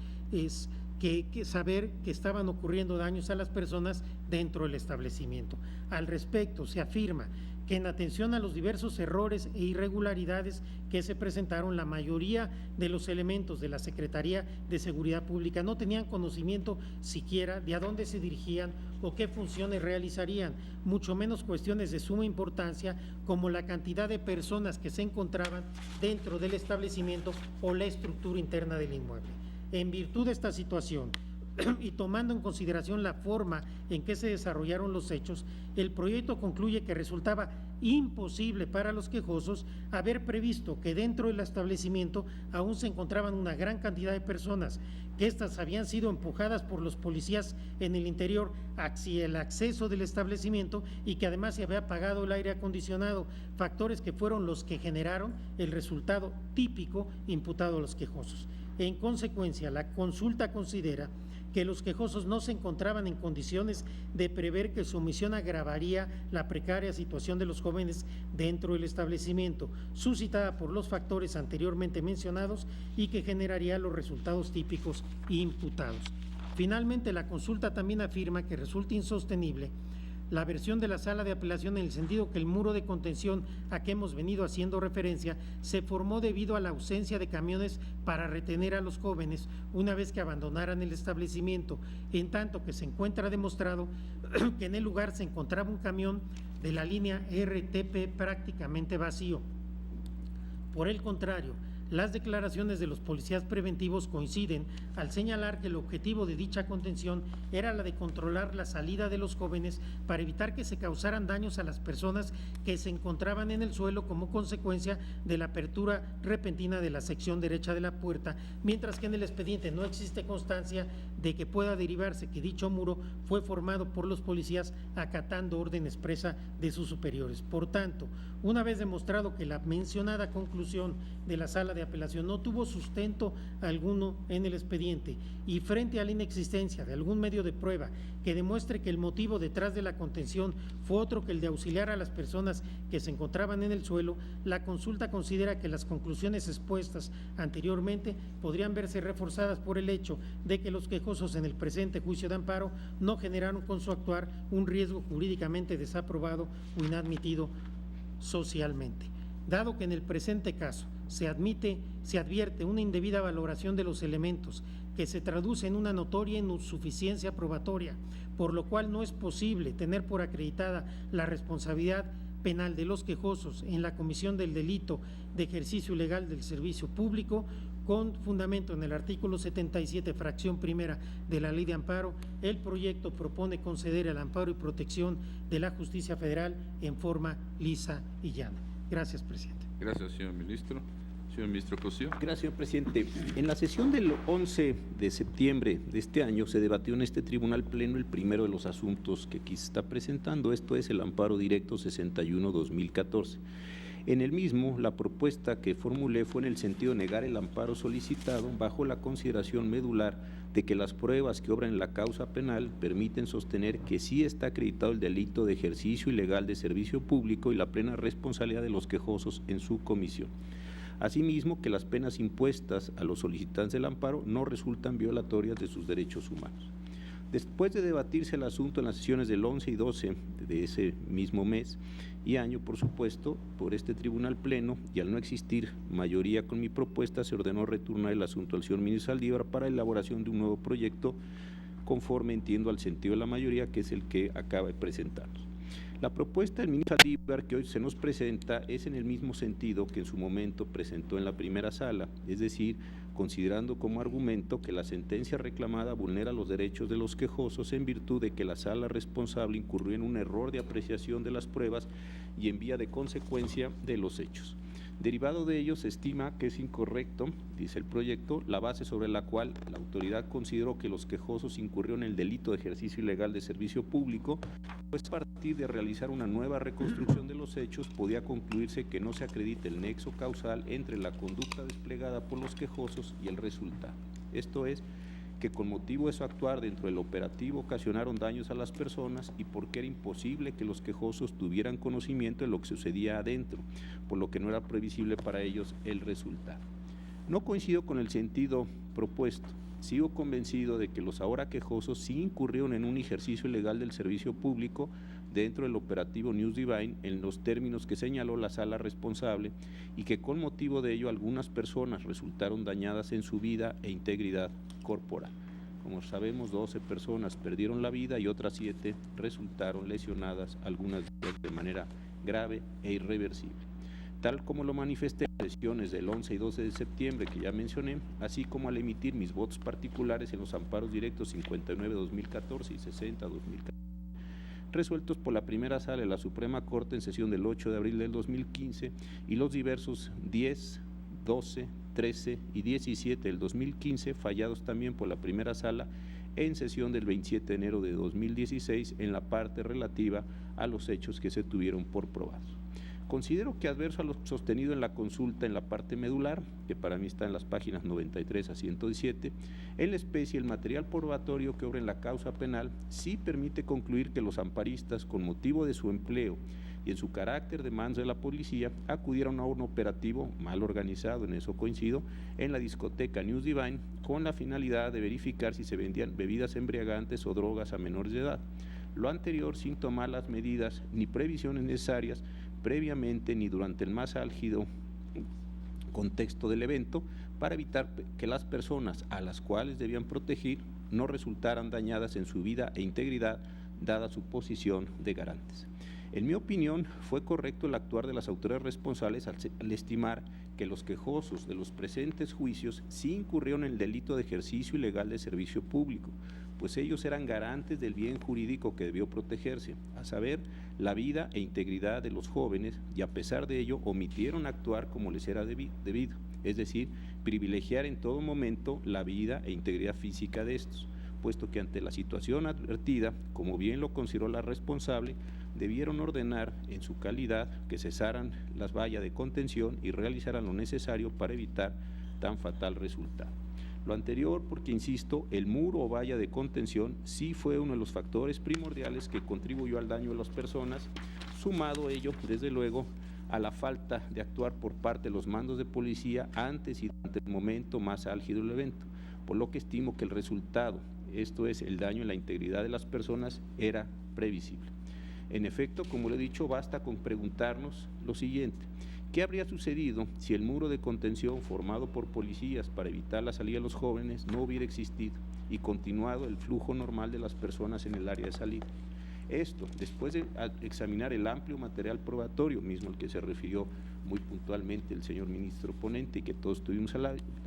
que saber que estaban ocurriendo daños a las personas dentro del establecimiento. Al respecto, se afirma que en atención a los diversos errores e irregularidades que se presentaron, la mayoría de los elementos de la Secretaría de Seguridad Pública no tenían conocimiento siquiera de a dónde se dirigían o qué funciones realizarían, mucho menos cuestiones de suma importancia como la cantidad de personas que se encontraban dentro del establecimiento o la estructura interna del inmueble. En virtud de esta situación y tomando en consideración la forma en que se desarrollaron los hechos, el proyecto concluye que resultaba imposible para los quejosos haber previsto que dentro del establecimiento aún se encontraban una gran cantidad de personas, que éstas habían sido empujadas por los policías en el interior hacia el acceso del establecimiento y que además se había apagado el aire acondicionado, factores que fueron los que generaron el resultado típico imputado a los quejosos. En consecuencia, la consulta considera que los quejosos no se encontraban en condiciones de prever que su omisión agravaría la precaria situación de los jóvenes dentro del establecimiento, suscitada por los factores anteriormente mencionados y que generaría los resultados típicos imputados. Finalmente, la consulta también afirma que resulta insostenible la versión de la Sala de Apelación en el sentido que el muro de contención a que hemos venido haciendo referencia se formó debido a la ausencia de camiones para retener a los jóvenes una vez que abandonaran el establecimiento, en tanto que se encuentra demostrado que en el lugar se encontraba un camión de la línea RTP prácticamente vacío. Por el contrario, Las declaraciones de los policías preventivos coinciden al señalar que el objetivo de dicha contención era la de controlar la salida de los jóvenes para evitar que se causaran daños a las personas que se encontraban en el suelo como consecuencia de la apertura repentina de la sección derecha de la puerta, mientras que en el expediente no existe constancia de que pueda derivarse que dicho muro fue formado por los policías acatando orden expresa de sus superiores. Por tanto, una vez demostrado que la mencionada conclusión de la Sala de Apelación no tuvo sustento alguno en el expediente y frente a la inexistencia de algún medio de prueba que demuestre que el motivo detrás de la contención fue otro que el de auxiliar a las personas que se encontraban en el suelo, la consulta considera que las conclusiones expuestas anteriormente podrían verse reforzadas por el hecho de que los quejosos en el presente juicio de amparo no generaron con su actuar un riesgo jurídicamente desaprobado o inadmitido socialmente. Dado que en el presente caso se advierte una indebida valoración de los elementos que se traduce en una notoria insuficiencia probatoria, por lo cual no es posible tener por acreditada la responsabilidad penal de los quejosos en la comisión del delito de ejercicio ilegal del servicio público, con fundamento en el artículo 77, fracción primera de la Ley de Amparo, el proyecto propone conceder el amparo y protección de la justicia federal en forma lisa y llana. Gracias, presidente. Gracias, señor ministro. Señor ministro Cosío. Gracias, señor presidente. En la sesión del 11 de septiembre de este año se debatió en este tribunal pleno el primero de los asuntos que aquí se está presentando, esto es el amparo directo 61-2014. En el mismo, la propuesta que formulé fue en el sentido de negar el amparo solicitado bajo la consideración medular de que las pruebas que obran en la causa penal permiten sostener que sí está acreditado el delito de ejercicio ilegal de servicio público y la plena responsabilidad de los quejosos en su comisión. Asimismo, que las penas impuestas a los solicitantes del amparo no resultan violatorias de sus derechos humanos. Después de debatirse el asunto en las sesiones del 11 y 12 de ese mismo mes y año, por supuesto, por este tribunal pleno, y al no existir mayoría con mi propuesta, se ordenó retornar el asunto al señor ministro Saldívar para elaboración de un nuevo proyecto conforme, entiendo, al sentido de la mayoría, que es el que acaba de presentarnos. La propuesta del ministro Saldívar que hoy se nos presenta es en el mismo sentido que en su momento presentó en la primera sala, es decir, considerando como argumento que la sentencia reclamada vulnera los derechos de los quejosos en virtud de que la sala responsable incurrió en un error de apreciación de las pruebas y en vía de consecuencia de los hechos. Derivado de ello, se estima que es incorrecto, dice el proyecto, la base sobre la cual la autoridad consideró que los quejosos incurrieron en el delito de ejercicio ilegal de servicio público, pues a partir de realizar una nueva reconstrucción de los hechos, podía concluirse que no se acredita el nexo causal entre la conducta desplegada por los quejosos y el resultado. Esto es, que con motivo de su actuar dentro del operativo ocasionaron daños a las personas y porque era imposible que los quejosos tuvieran conocimiento de lo que sucedía adentro, por lo que no era previsible para ellos el resultado. No coincido con el sentido propuesto. Sigo convencido de que los ahora quejosos sí incurrieron en un ejercicio ilegal del servicio público dentro del operativo News Divine en los términos que señaló la sala responsable y que con motivo de ello algunas personas resultaron dañadas en su vida e integridad corporal. Como sabemos, 12 personas perdieron la vida y otras 7 resultaron lesionadas, algunas de manera grave e irreversible. Tal como lo manifesté en las sesiones del 11 y 12 de septiembre que ya mencioné, así como al emitir mis votos particulares en los amparos directos 59-2014 y 60-2014, resueltos por la primera sala de la Suprema Corte en sesión del 8 de abril del 2015 y los diversos 10, 12, 13 y 17 del 2015, fallados también por la primera sala en sesión del 27 de enero de 2016 en la parte relativa a los hechos que se tuvieron por probados. Considero que adverso a lo sostenido en la consulta en la parte medular, que para mí está en las páginas 93 a 117, en la especie el material probatorio que obra en la causa penal sí permite concluir que los amparistas, con motivo de su empleo y en su carácter de manos de la policía, acudieron a un operativo mal organizado, en eso coincido, en la discoteca News Divine, con la finalidad de verificar si se vendían bebidas embriagantes o drogas a menores de edad. Lo anterior sin tomar las medidas ni previsiones necesarias previamente ni durante el más álgido contexto del evento para evitar que las personas a las cuales debían proteger no resultaran dañadas en su vida e integridad dada su posición de garantes. En mi opinión, fue correcto el actuar de las autoridades responsables al estimar que los quejosos de los presentes juicios sí incurrieron en el delito de ejercicio ilegal de servicio público, pues ellos eran garantes del bien jurídico que debió protegerse, a saber, la vida e integridad de los jóvenes, y a pesar de ello omitieron actuar como les era debido, es decir, privilegiar en todo momento la vida e integridad física de estos, puesto que ante la situación advertida, como bien lo consideró la responsable, debieron ordenar en su calidad que cesaran las vallas de contención y realizaran lo necesario para evitar tan fatal resultado. Lo anterior porque, insisto, el muro o valla de contención sí fue uno de los factores primordiales que contribuyó al daño de las personas, sumado ello, desde luego, a la falta de actuar por parte de los mandos de policía antes y durante el momento más álgido del evento, por lo que estimo que el resultado, esto es, el daño en la integridad de las personas, era previsible. En efecto, como le he dicho, basta con preguntarnos lo siguiente: ¿qué habría sucedido si el muro de contención formado por policías para evitar la salida de los jóvenes no hubiera existido y continuado el flujo normal de las personas en el área de salida? Esto, después de examinar el amplio material probatorio, mismo al que se refirió muy puntualmente el señor ministro ponente y que todos tuvimos a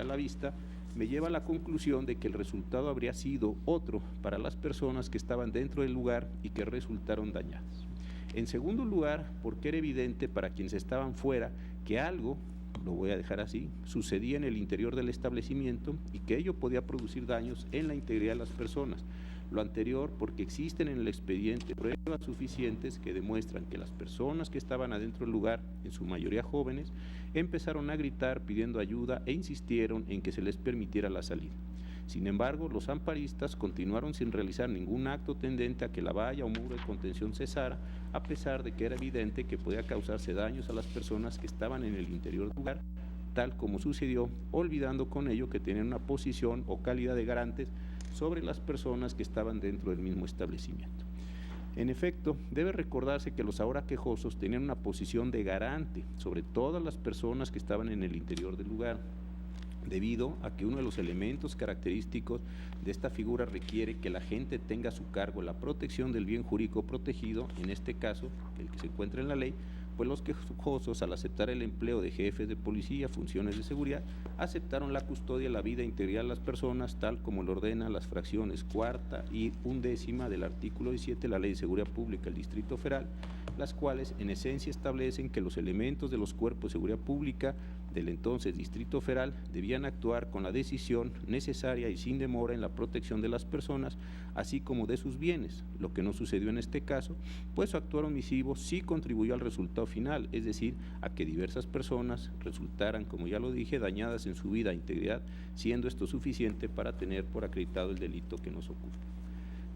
la vista, me lleva a la conclusión de que el resultado habría sido otro para las personas que estaban dentro del lugar y que resultaron dañadas. En segundo lugar, porque era evidente para quienes estaban fuera que algo, lo voy a dejar así, sucedía en el interior del establecimiento y que ello podía producir daños en la integridad de las personas. Lo anterior porque existen en el expediente pruebas suficientes que demuestran que las personas que estaban adentro del lugar, en su mayoría jóvenes, empezaron a gritar pidiendo ayuda e insistieron en que se les permitiera la salida. Sin embargo, los amparistas continuaron sin realizar ningún acto tendente a que la valla o muro de contención cesara, a pesar de que era evidente que podía causarse daños a las personas que estaban en el interior del lugar, tal como sucedió, olvidando con ello que tenían una posición o calidad de garantes sobre las personas que estaban dentro del mismo establecimiento. En efecto, debe recordarse que los ahora quejosos tenían una posición de garante sobre todas las personas que estaban en el interior del lugar, debido a que uno de los elementos característicos de esta figura requiere que la gente tenga a su cargo la protección del bien jurídico protegido, en este caso, el que se encuentra en la ley, pues los quejosos, al aceptar el empleo de jefes de policía, funciones de seguridad, aceptaron la custodia de la vida e integridad de las personas, tal como lo ordena las fracciones 4ª y 11ª del artículo 17 de la Ley de Seguridad Pública del Distrito Federal, las cuales en esencia establecen que los elementos de los cuerpos de seguridad pública del entonces Distrito Federal debían actuar con la decisión necesaria y sin demora en la protección de las personas, así como de sus bienes, lo que no sucedió en este caso, pues su actuar omisivo sí contribuyó al resultado final, es decir, a que diversas personas resultaran, como ya lo dije, dañadas en su vida e integridad, siendo esto suficiente para tener por acreditado el delito que nos ocupa.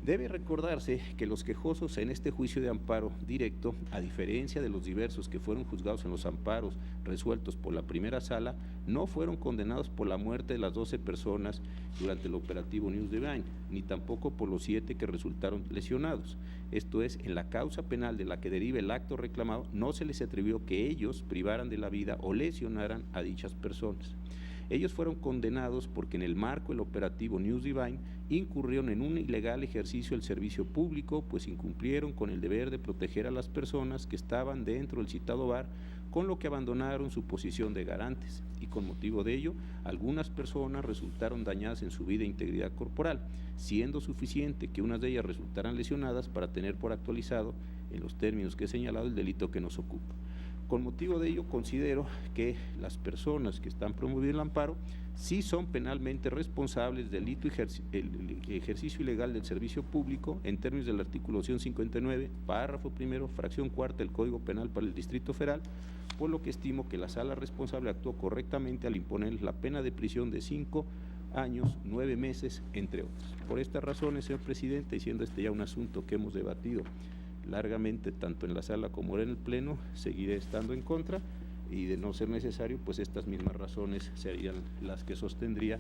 Debe recordarse que los quejosos en este juicio de amparo directo, a diferencia de los diversos que fueron juzgados en los amparos resueltos por la primera sala, no fueron condenados por la muerte de las 12 personas durante el operativo News Divine, ni tampoco por los 7 que resultaron lesionados. Esto es, en la causa penal de la que deriva el acto reclamado, no se les atribuyó que ellos privaran de la vida o lesionaran a dichas personas. Ellos fueron condenados porque en el marco del operativo News Divine incurrieron en un ilegal ejercicio del servicio público, pues incumplieron con el deber de proteger a las personas que estaban dentro del citado bar, con lo que abandonaron su posición de garantes, y con motivo de ello, algunas personas resultaron dañadas en su vida e integridad corporal, siendo suficiente que unas de ellas resultaran lesionadas para tener por actualizado, en los términos que he señalado, el delito que nos ocupa. Con motivo de ello, considero que las personas que están promoviendo el amparo sí son penalmente responsables del delito ejercicio ilegal del servicio público en términos del artículo 159, párrafo primero, fracción 4ª del Código Penal para el Distrito Federal, por lo que estimo que la sala responsable actuó correctamente al imponer la pena de prisión de 5 años, 9 meses, entre otros. Por estas razones, señor presidente, y siendo este ya un asunto que hemos debatido largamente tanto en la sala como en el pleno, seguiré estando en contra, y de no ser necesario, pues estas mismas razones serían las que sostendría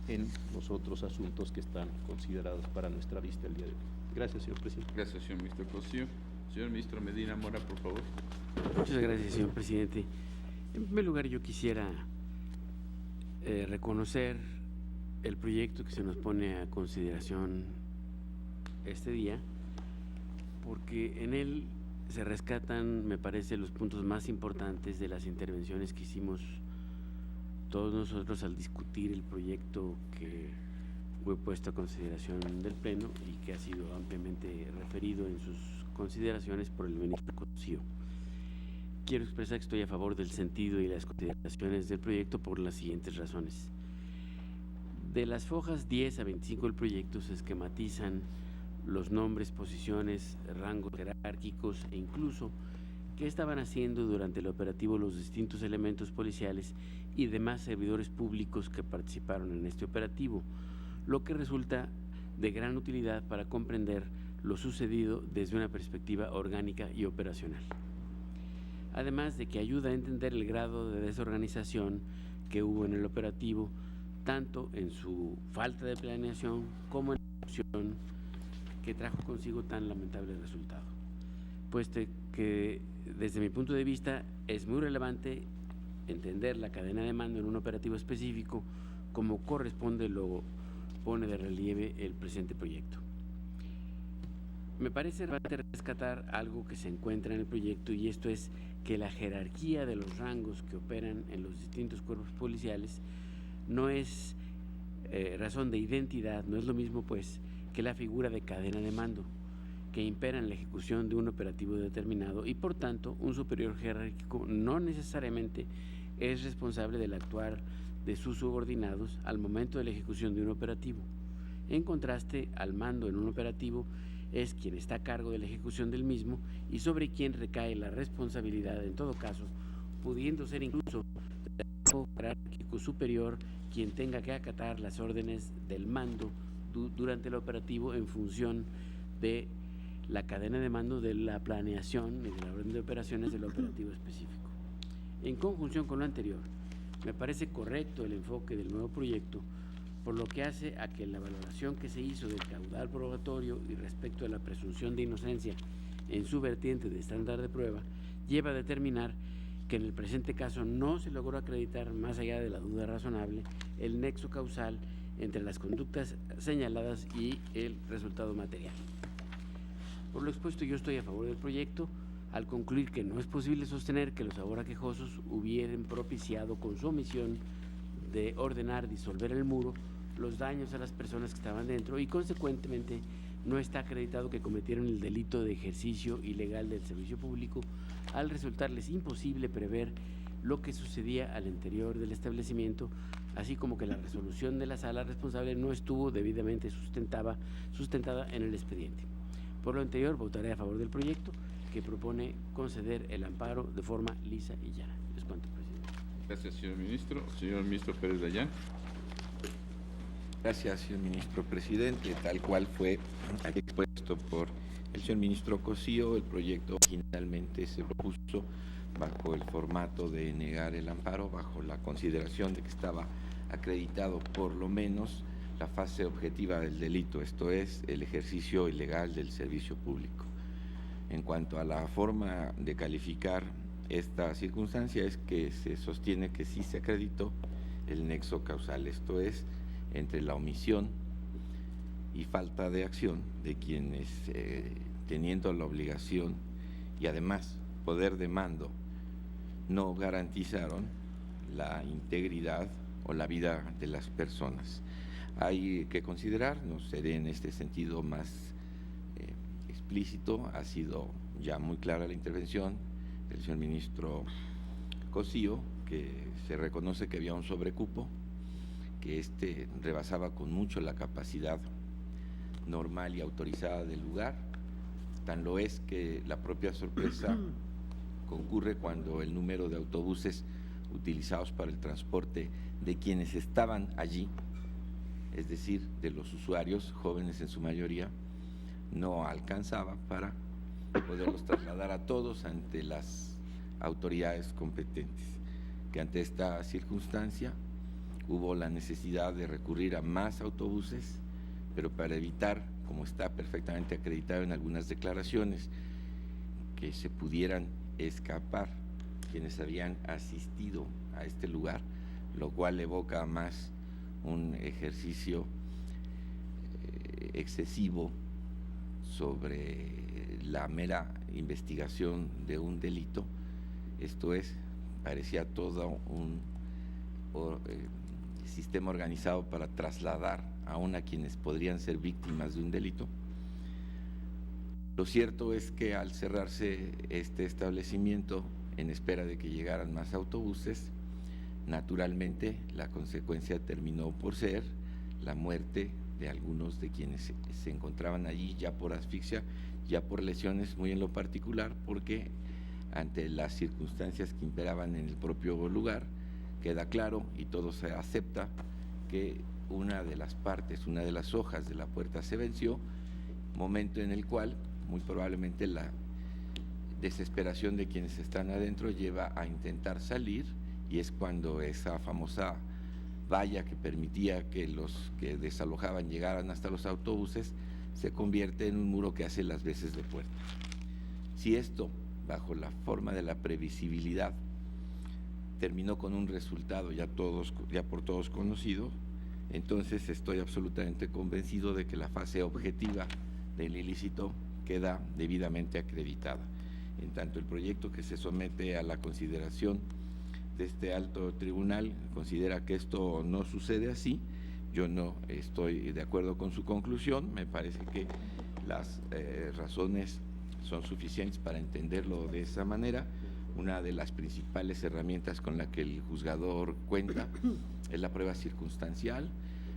en los otros asuntos que están considerados para nuestra vista el día de hoy. Gracias, señor presidente. Gracias, señor ministro Cosío. Señor ministro Medina Mora, por favor. Muchas gracias, señor presidente. En primer lugar, yo quisiera reconocer el proyecto que se nos pone a consideración este día, porque en él se rescatan, me parece, los puntos más importantes de las intervenciones que hicimos todos nosotros al discutir el proyecto que fue puesto a consideración del Pleno y que ha sido ampliamente referido en sus consideraciones por el ministro Cosío. Quiero expresar que estoy a favor del sentido y las consideraciones del proyecto por las siguientes razones. De las hojas 10 a 25 del proyecto se esquematizan los nombres, posiciones, rangos jerárquicos e incluso qué estaban haciendo durante el operativo los distintos elementos policiales y demás servidores públicos que participaron en este operativo, lo que resulta de gran utilidad para comprender lo sucedido desde una perspectiva orgánica y operacional. Además de que ayuda a entender el grado de desorganización que hubo en el operativo, tanto en su falta de planeación como en la ejecución que trajo consigo tan lamentable resultado. Puesto que desde mi punto de vista es muy relevante entender la cadena de mando en un operativo específico como corresponde lo pone de relieve el presente proyecto. Me parece relevante rescatar algo que se encuentra en el proyecto y esto es que la jerarquía de los rangos que operan en los distintos cuerpos policiales no es razón de identidad, no es lo mismo pues que la figura de cadena de mando que impera en la ejecución de un operativo determinado y por tanto un superior jerárquico no necesariamente es responsable del actuar de sus subordinados al momento de la ejecución de un operativo. En contraste, al mando en un operativo es quien está a cargo de la ejecución del mismo y sobre quien recae la responsabilidad en todo caso, pudiendo ser incluso el rango jerárquico superior quien tenga que acatar las órdenes del mando durante el operativo en función de la cadena de mando de la planeación y de la orden de operaciones del operativo específico. En conjunción con lo anterior, me parece correcto el enfoque del nuevo proyecto, por lo que hace a que la valoración que se hizo del caudal probatorio y respecto a la presunción de inocencia en su vertiente de estándar de prueba, lleva a determinar que en el presente caso no se logró acreditar, más allá de la duda razonable, el nexo causal entre las conductas señaladas y el resultado material. Por lo expuesto, yo estoy a favor del proyecto, al concluir que no es posible sostener que los ahora quejosos hubieran propiciado con su omisión de ordenar disolver el muro los daños a las personas que estaban dentro y consecuentemente no está acreditado que cometieron el delito de ejercicio ilegal del servicio público al resultarles imposible prever lo que sucedía al interior del establecimiento, así como que la resolución de la sala responsable no estuvo debidamente sustentada en el expediente. Por lo anterior, votaré a favor del proyecto que propone conceder el amparo de forma lisa y llana. Es cuanto, presidente. Gracias, señor ministro. Señor ministro Pérez Dayán. Gracias, señor ministro presidente. Tal cual fue expuesto por el señor ministro Cosío, el proyecto originalmente se propuso bajo el formato de negar el amparo, bajo la consideración de que estaba acreditado por lo menos la fase objetiva del delito, esto es, el ejercicio ilegal del servicio público. En cuanto a la forma de calificar esta circunstancia, es que se sostiene que sí se acreditó el nexo causal, esto es, entre la omisión y falta de acción de quienes, teniendo la obligación y además poder de mando, no garantizaron la integridad o la vida de las personas. Hay que considerar, no seré en este sentido más explícito, ha sido ya muy clara la intervención del señor ministro Cosío, que se reconoce que había un sobrecupo, que rebasaba con mucho la capacidad normal y autorizada del lugar. Tan lo es que la propia sorpresa concurre cuando el número de autobuses utilizados para el transporte de quienes estaban allí, es decir, de los usuarios, jóvenes en su mayoría, no alcanzaba para poderlos trasladar a todos ante las autoridades competentes, que ante esta circunstancia hubo la necesidad de recurrir a más autobuses, pero para evitar, como está perfectamente acreditado en algunas declaraciones, que se pudieran escapar quienes habían asistido a este lugar, lo cual evoca más un ejercicio excesivo sobre la mera investigación de un delito. Esto es, parecía todo un sistema organizado para trasladar aún a quienes podrían ser víctimas de un delito. Lo cierto es que al cerrarse este establecimiento en espera de que llegaran más autobuses, naturalmente la consecuencia terminó por ser la muerte de algunos de quienes se encontraban allí, ya por asfixia, ya por lesiones, muy en lo particular, porque ante las circunstancias que imperaban en el propio lugar, queda claro y todo se acepta que una de las partes, una de las hojas de la puerta se venció, momento en el cual muy probablemente la desesperación de quienes están adentro lleva a intentar salir, y es cuando esa famosa valla que permitía que los que desalojaban llegaran hasta los autobuses se convierte en un muro que hace las veces de puerta. Si esto, bajo la forma de la previsibilidad, terminó con un resultado ya por todos conocido, entonces estoy absolutamente convencido de que la fase objetiva del ilícito queda debidamente acreditada. En tanto el proyecto que se somete a la consideración de este alto tribunal considera que esto no sucede así, yo no estoy de acuerdo con su conclusión, me parece que las razones son suficientes para entenderlo de esa manera. Una de las principales herramientas con la que el juzgador cuenta es la prueba circunstancial,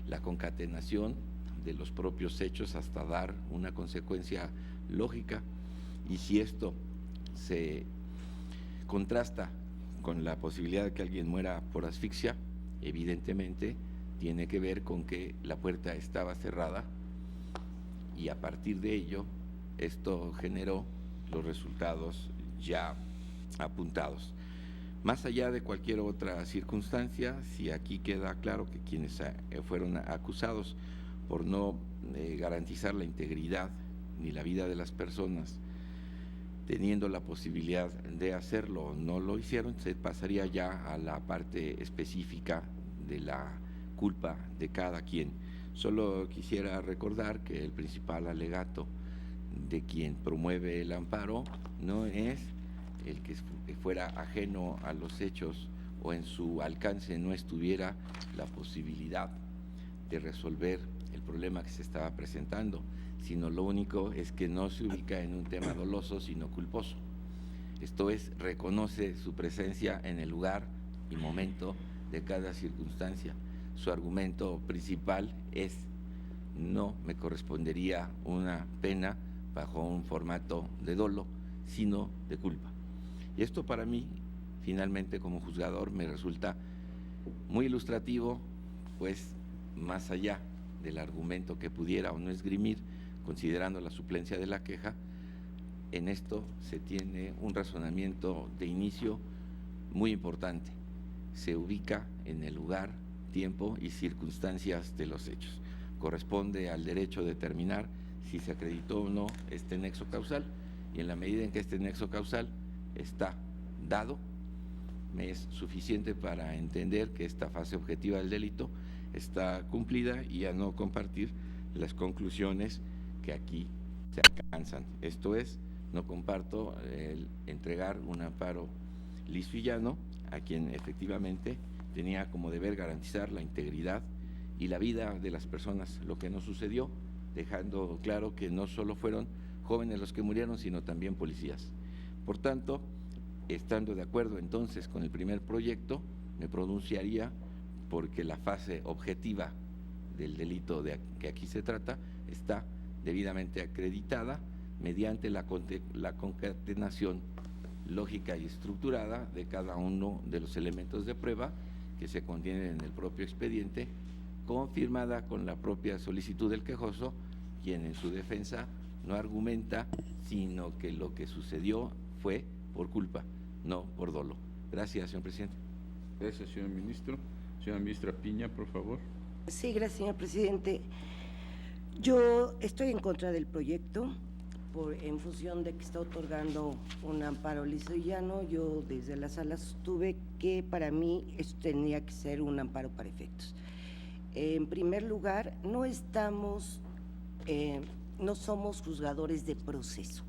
la concatenación de los propios hechos hasta dar una consecuencia lógica, y si esto se contrasta con la posibilidad de que alguien muera por asfixia, evidentemente tiene que ver con que la puerta estaba cerrada y a partir de ello esto generó los resultados ya apuntados. Más allá de cualquier otra circunstancia, si aquí queda claro que quienes fueron acusados por no garantizar la integridad ni la vida de las personas, teniendo la posibilidad de hacerlo, no lo hicieron, se pasaría ya a la parte específica de la culpa de cada quien. Solo quisiera recordar que el principal alegato de quien promueve el amparo no es el que fuera ajeno a los hechos o en su alcance no estuviera la posibilidad de resolver el problema que se estaba presentando, sino lo único es que no se ubica en un tema doloso, sino culposo. Esto es, reconoce su presencia en el lugar y momento de cada circunstancia. Su argumento principal es: no me correspondería una pena bajo un formato de dolo, sino de culpa. Y esto para mí, finalmente como juzgador, me resulta muy ilustrativo, pues más allá del argumento que pudiera o no esgrimir, considerando la suplencia de la queja, en esto se tiene un razonamiento de inicio muy importante. Se ubica en el lugar, tiempo y circunstancias de los hechos. Corresponde al derecho determinar si se acreditó o no este nexo causal, y en la medida en que este nexo causal está dado, me es suficiente para entender que esta fase objetiva del delito está cumplida y a no compartir las conclusiones que aquí se alcanzan. Esto es, no comparto el entregar un amparo liso y llano a quien efectivamente tenía como deber garantizar la integridad y la vida de las personas, lo que no sucedió, dejando claro que no solo fueron jóvenes los que murieron, sino también policías. Por tanto, estando de acuerdo entonces con el primer proyecto, me pronunciaría porque la fase objetiva del delito de que aquí se trata está debidamente acreditada mediante la concatenación lógica y estructurada de cada uno de los elementos de prueba que se contienen en el propio expediente, confirmada con la propia solicitud del quejoso, quien en su defensa no argumenta, sino que lo que sucedió fue por culpa, no por dolo. Gracias, señor presidente. Gracias, señor ministro. Señora ministra Piña, por favor. Sí, gracias, señor presidente. Yo estoy en contra del proyecto en función de que está otorgando un amparo liso y llano. Yo desde la sala sostuve que para mí esto tenía que ser un amparo para efectos. En primer lugar, no somos juzgadores de proceso.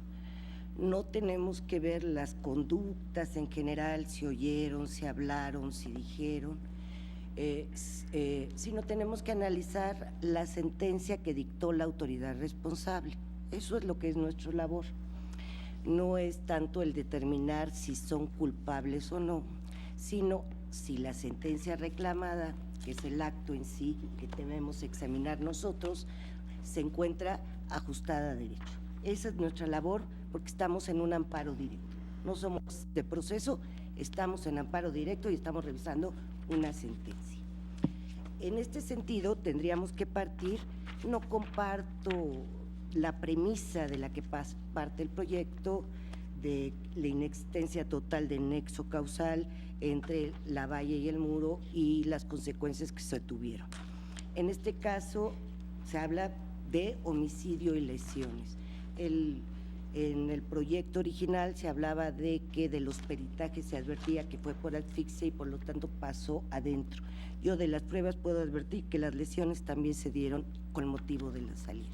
No tenemos que ver las conductas en general, si oyeron, si hablaron, si dijeron, sino tenemos que analizar la sentencia que dictó la autoridad responsable. Eso es lo que es nuestra labor. No es tanto el determinar si son culpables o no, sino si la sentencia reclamada, que es el acto en sí que debemos examinar nosotros, se encuentra ajustada a derecho. Esa es nuestra labor, porque estamos en un amparo directo. No somos de proceso, estamos en amparo directo y estamos revisando una sentencia. En este sentido, tendríamos que partir, no comparto la premisa de la que parte el proyecto de la inexistencia total de nexo causal entre la valla y el muro y las consecuencias que se tuvieron. En este caso, se habla de homicidio y lesiones. En el proyecto original se hablaba de que de los peritajes se advertía que fue por asfixia y por lo tanto pasó adentro. Yo de las pruebas puedo advertir que las lesiones también se dieron con motivo de la salida.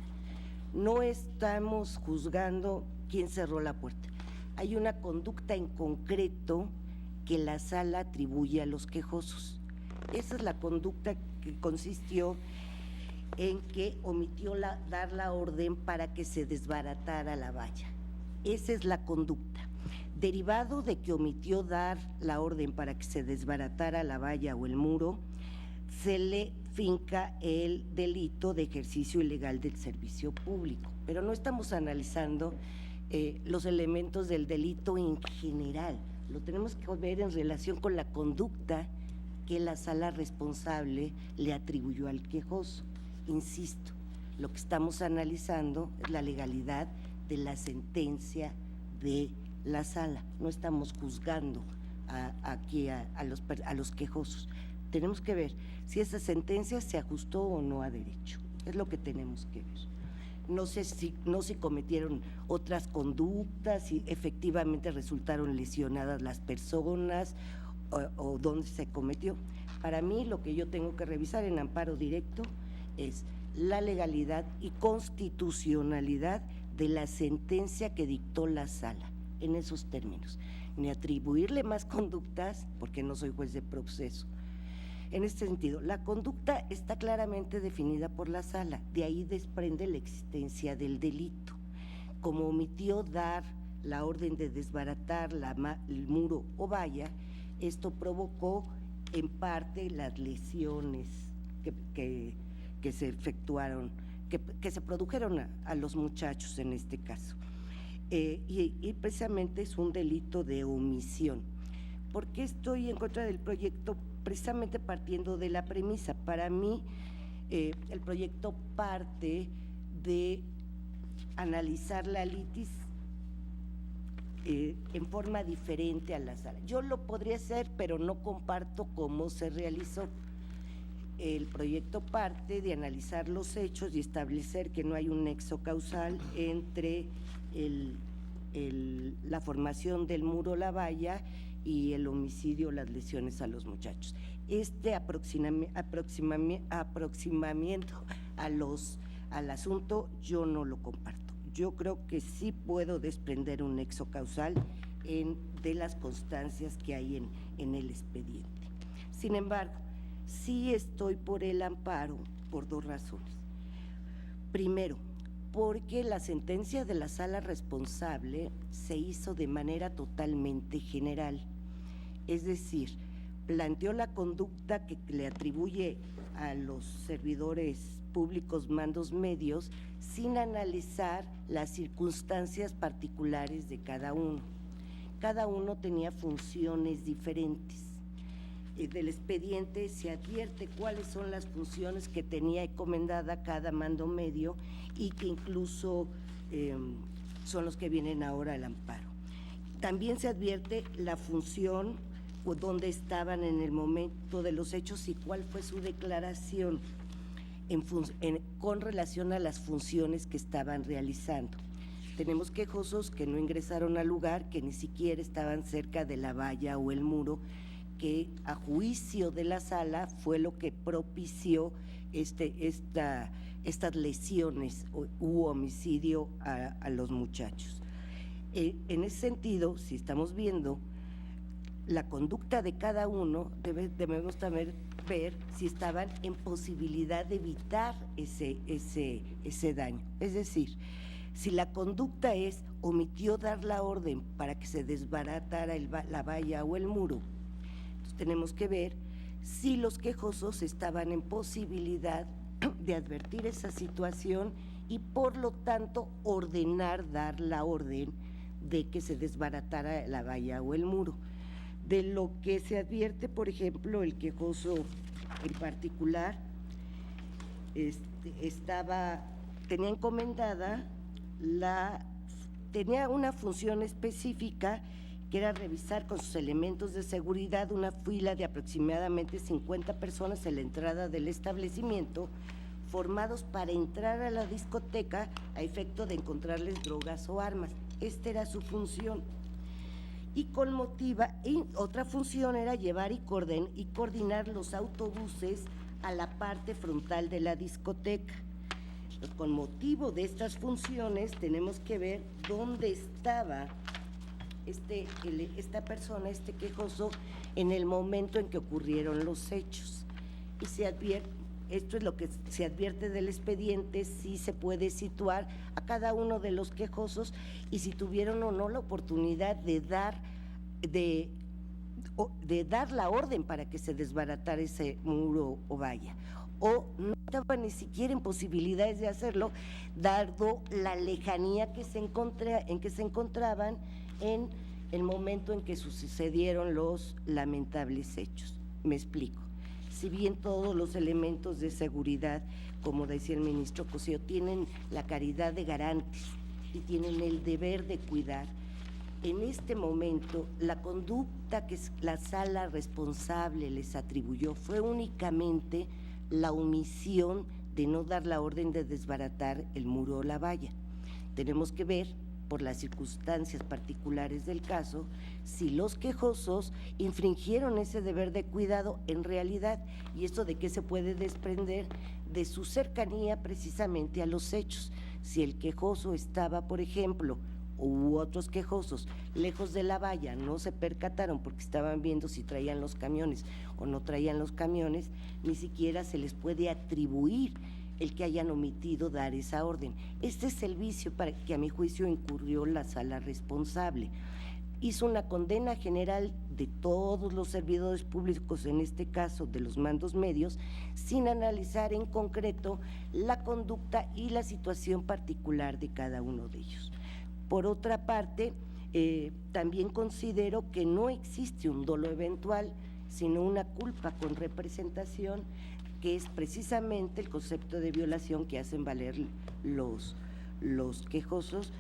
No estamos juzgando quién cerró la puerta. Hay una conducta en concreto que la sala atribuye a los quejosos. Esa es la conducta que consistió en que omitió dar la orden para que se desbaratara la valla. Esa es la conducta. Derivado de que omitió dar la orden para que se desbaratara la valla o el muro, se le finca el delito de ejercicio ilegal del servicio público. Pero no estamos analizando los elementos del delito en general. Lo tenemos que ver en relación con la conducta que la sala responsable le atribuyó al quejoso. Insisto, lo que estamos analizando es la legalidad de la sentencia de la sala. No estamos juzgando aquí a los quejosos. Tenemos que ver si esa sentencia se ajustó o no a derecho. Es lo que tenemos que ver. No sé si cometieron otras conductas, si efectivamente resultaron lesionadas las personas o dónde se cometió. Para mí, lo que yo tengo que revisar en amparo directo es la legalidad y constitucionalidad de la sentencia que dictó la sala, en esos términos. Ni atribuirle más conductas, porque no soy juez de proceso. En este sentido, la conducta está claramente definida por la sala, de ahí desprende la existencia del delito. Como omitió dar la orden de desbaratar el muro o valla, esto provocó en parte las lesiones que se efectuaron, que se produjeron a los muchachos en este caso. Y precisamente es un delito de omisión. ¿Por qué estoy en contra del proyecto? Precisamente partiendo de la premisa. Para mí, el proyecto parte de analizar la litis en forma diferente a la sala. Yo lo podría hacer, pero no comparto cómo se realizó. El proyecto parte de analizar los hechos y establecer que no hay un nexo causal entre la formación del muro, la valla, y el homicidio, las lesiones a los muchachos. Este aproximamiento al asunto yo no lo comparto. Yo creo que sí puedo desprender un nexo causal de las constancias que hay en el expediente. Sin embargo, sí estoy por el amparo por dos razones. Primero, porque la sentencia de la sala responsable se hizo de manera totalmente general. Es decir, planteó la conducta que le atribuye a los servidores públicos mandos medios sin analizar las circunstancias particulares de cada uno. Cada uno tenía funciones diferentes. Del expediente se advierte cuáles son las funciones que tenía encomendada cada mando medio y que incluso son los que vienen ahora al amparo. También se advierte la función o dónde estaban en el momento de los hechos y cuál fue su declaración con relación a las funciones que estaban realizando. Tenemos quejosos que no ingresaron al lugar, que ni siquiera estaban cerca de la valla o el muro, que a juicio de la sala fue lo que propició estas lesiones u homicidio a los muchachos. En ese sentido, si estamos viendo la conducta de cada uno, debemos también ver si estaban en posibilidad de evitar ese daño. Es decir, si la conducta omitió dar la orden para que se desbaratara la valla o el muro, entonces tenemos que ver si los quejosos estaban en posibilidad de advertir esa situación y por lo tanto dar la orden de que se desbaratara la valla o el muro. De lo que se advierte, por ejemplo, el quejoso en particular tenía encomendada tenía una función específica que era revisar con sus elementos de seguridad una fila de aproximadamente 50 personas en la entrada del establecimiento, formados para entrar a la discoteca a efecto de encontrarles drogas o armas. Esta era su función. Y otra función era llevar y coordinar los autobuses a la parte frontal de la discoteca. Con motivo de estas funciones tenemos que ver dónde estaba esta persona, este quejoso, en el momento en que ocurrieron los hechos. Y esto es lo que se advierte del expediente, si se puede situar a cada uno de los quejosos y si tuvieron o no la oportunidad de dar la orden para que se desbaratara ese muro o valla, o no estaban ni siquiera en posibilidades de hacerlo, dado la lejanía en que se encontraban en el momento en que sucedieron los lamentables hechos. Me explico. Si bien todos los elementos de seguridad, como decía el ministro Cosío, tienen la calidad de garantes y tienen el deber de cuidar, en este momento la conducta que la sala responsable les atribuyó fue únicamente la omisión de no dar la orden de desbaratar el muro o la valla. Tenemos que ver, por las circunstancias particulares del caso, si los quejosos infringieron ese deber de cuidado en realidad, y esto de qué se puede desprender de su cercanía precisamente a los hechos. Si el quejoso estaba, por ejemplo, u otros quejosos lejos de la valla, no se percataron porque estaban viendo si traían los camiones o no traían los camiones, ni siquiera se les puede atribuir el que hayan omitido dar esa orden. Este es el vicio para que a mi juicio incurrió la sala responsable. Hizo una condena general de todos los servidores públicos, en este caso de los mandos medios, sin analizar en concreto la conducta y la situación particular de cada uno de ellos. Por otra parte, también considero que no existe un dolo eventual, sino una culpa con representación, que es precisamente el concepto de violación que hacen valer los quejosos.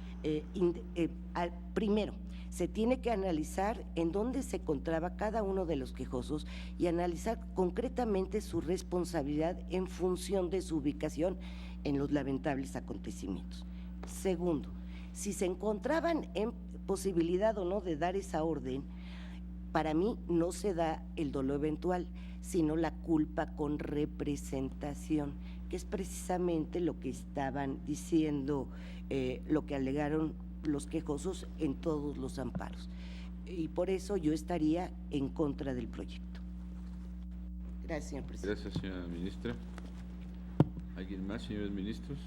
Primero, se tiene que analizar en dónde se encontraba cada uno de los quejosos y analizar concretamente su responsabilidad en función de su ubicación en los lamentables acontecimientos. Segundo, si se encontraban en posibilidad o no de dar esa orden, para mí no se da el dolo eventual, sino la culpa con representación, que es precisamente lo que estaban diciendo, lo que alegaron los quejosos en todos los amparos. Y por eso yo estaría en contra del proyecto. Gracias, señor presidente. Gracias, señora ministra. ¿Alguien más, señores ministros?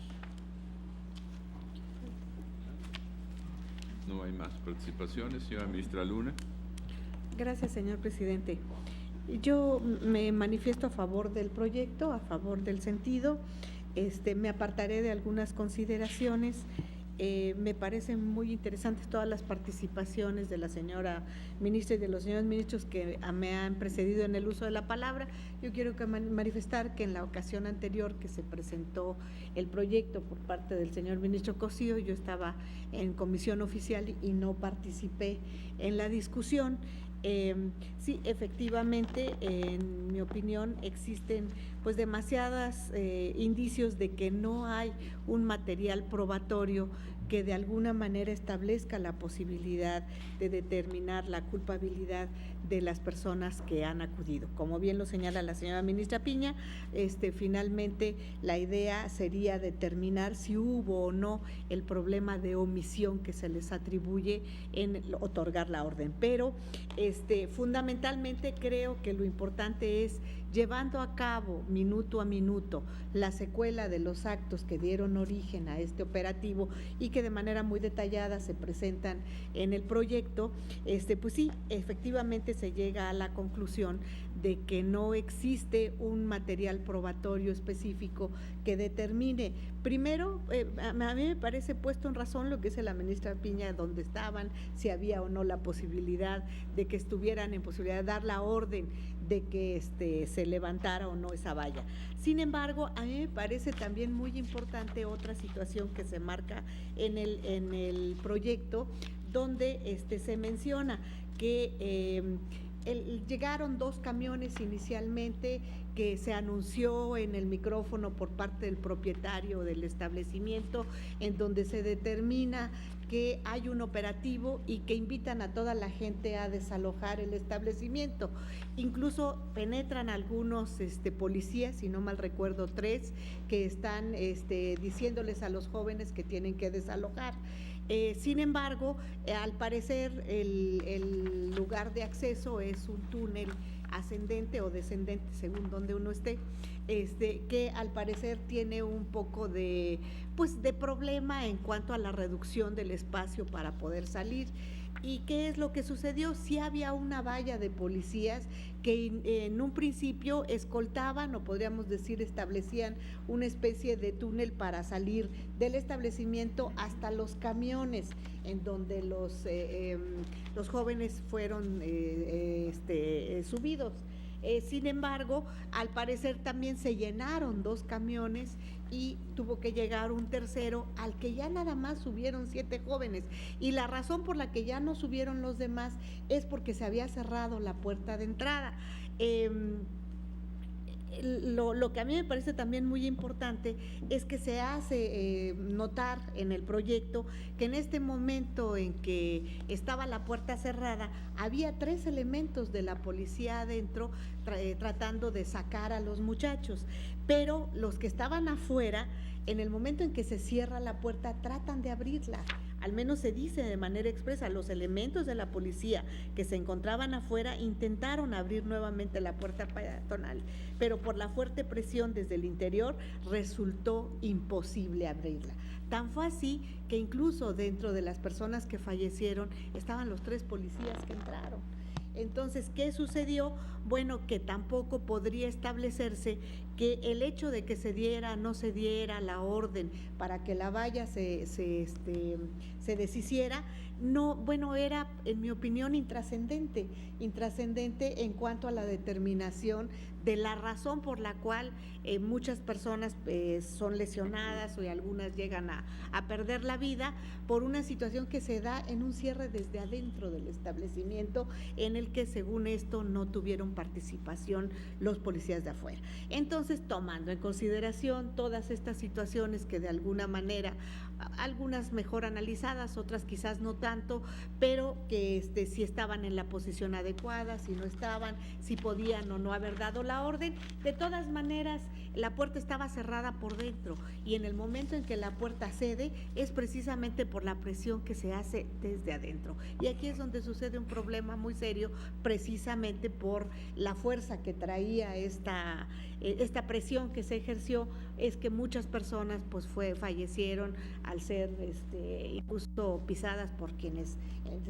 No hay más participaciones. Señora ministra Luna. Gracias, señor presidente. Yo me manifiesto a favor del proyecto, a favor del sentido. Me apartaré de algunas consideraciones. Me parecen muy interesantes todas las participaciones de la señora ministra y de los señores ministros que me han precedido en el uso de la palabra. Yo quiero manifestar que en la ocasión anterior que se presentó el proyecto por parte del señor ministro Cosío, yo estaba en comisión oficial y no participé en la discusión. Sí, efectivamente, en mi opinión, existen pues demasiados indicios de que no hay un material probatorio que de alguna manera establezca la posibilidad de determinar la culpabilidad de las personas que han acudido. Como bien lo señala la señora ministra Piña, finalmente la idea sería determinar si hubo o no el problema de omisión que se les atribuye en otorgar la orden. Pero fundamentalmente creo que lo importante es, llevando a cabo minuto a minuto la secuela de los actos que dieron origen a este operativo y que de manera muy detallada se presentan en el proyecto, pues sí, efectivamente se llega a la conclusión de que no existe un material probatorio específico que determine. Primero, a mí me parece puesto en razón lo que dice la ministra Piña, dónde estaban, si había o no la posibilidad de que estuvieran en posibilidad de dar la orden de que se levantara o no esa valla. Sin embargo, a mí me parece también muy importante otra situación que se marca en el proyecto, donde se menciona que llegaron 2 camiones inicialmente, que se anunció en el micrófono por parte del propietario del establecimiento, en donde se determina que hay un operativo y que invitan a toda la gente a desalojar el establecimiento. Incluso penetran algunos policías, si no mal recuerdo 3, que están diciéndoles a los jóvenes que tienen que desalojar. Sin embargo, al parecer el lugar de acceso es un túnel ascendente o descendente, según donde uno esté, que al parecer tiene un poco de problema en cuanto a la reducción del espacio para poder salir. ¿Y qué es lo que sucedió? Sí había una valla de policías que en un principio escoltaban, o podríamos decir establecían una especie de túnel para salir del establecimiento hasta los camiones, en donde los jóvenes fueron subidos. Sin embargo, al parecer también se llenaron 2 camiones y tuvo que llegar un tercero, al que ya nada más subieron 7 jóvenes. Y la razón por la que ya no subieron los demás es porque se había cerrado la puerta de entrada. Lo que a mí me parece también muy importante es que se hace notar en el proyecto que en este momento en que estaba la puerta cerrada, había 3 elementos de la policía adentro tratando de sacar a los muchachos, pero los que estaban afuera, en el momento en que se cierra la puerta, tratan de abrirla. Al menos se dice de manera expresa, los elementos de la policía que se encontraban afuera intentaron abrir nuevamente la puerta peatonal, pero por la fuerte presión desde el interior resultó imposible abrirla. Tan fue así que incluso dentro de las personas que fallecieron estaban los 3 policías que entraron. Entonces, ¿qué sucedió? Bueno, que tampoco podría establecerse que el hecho de que se diera o no se diera la orden para que la valla se deshiciera, no, bueno, era, en mi opinión, intrascendente en cuanto a la determinación de la razón por la cual muchas personas son lesionadas, o algunas llegan a perder la vida por una situación que se da en un cierre desde adentro del establecimiento, en el que, según esto, no tuvieron participación los policías de afuera. Entonces, tomando en consideración todas estas situaciones que de alguna manera, algunas mejor analizadas, otras quizás no tanto, pero que si estaban en la posición adecuada, si no estaban, si podían o no haber dado la orden, de todas maneras la puerta estaba cerrada por dentro, y en el momento en que la puerta cede es precisamente por la presión que se hace desde adentro, y aquí es donde sucede un problema muy serio, precisamente por la fuerza que traía esta presión que se ejerció, es que muchas personas pues fallecieron al ser incluso pisadas por quienes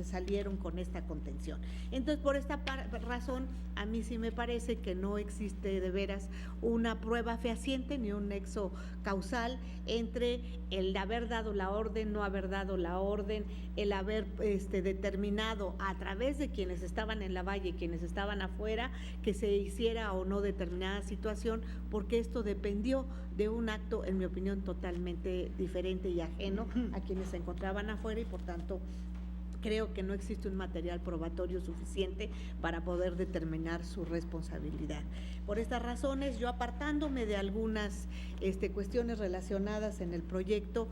salieron con esta contención. Entonces, por esta razón, a mí sí me parece que no existe de veras una prueba fehaciente ni un nexo causal entre el haber dado la orden, no haber dado la orden, el haber determinado a través de quienes estaban en la valla y quienes estaban afuera que se hiciera o no determinada situación, porque esto dependió de un acto, en mi opinión, totalmente diferente y ajeno a quienes se encontraban afuera, y por tanto creo que no existe un material probatorio suficiente para poder determinar su responsabilidad. Por estas razones, yo apartándome de algunas cuestiones relacionadas en el proyecto,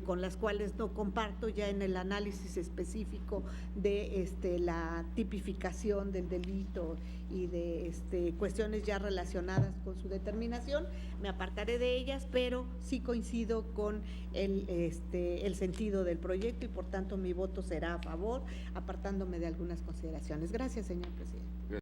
con las cuales no comparto ya en el análisis específico de la tipificación del delito y de cuestiones ya relacionadas con su determinación, me apartaré de ellas, pero sí coincido con el sentido del proyecto y por tanto mi voto será a favor, apartándome de algunas consideraciones. Gracias, señor presidente.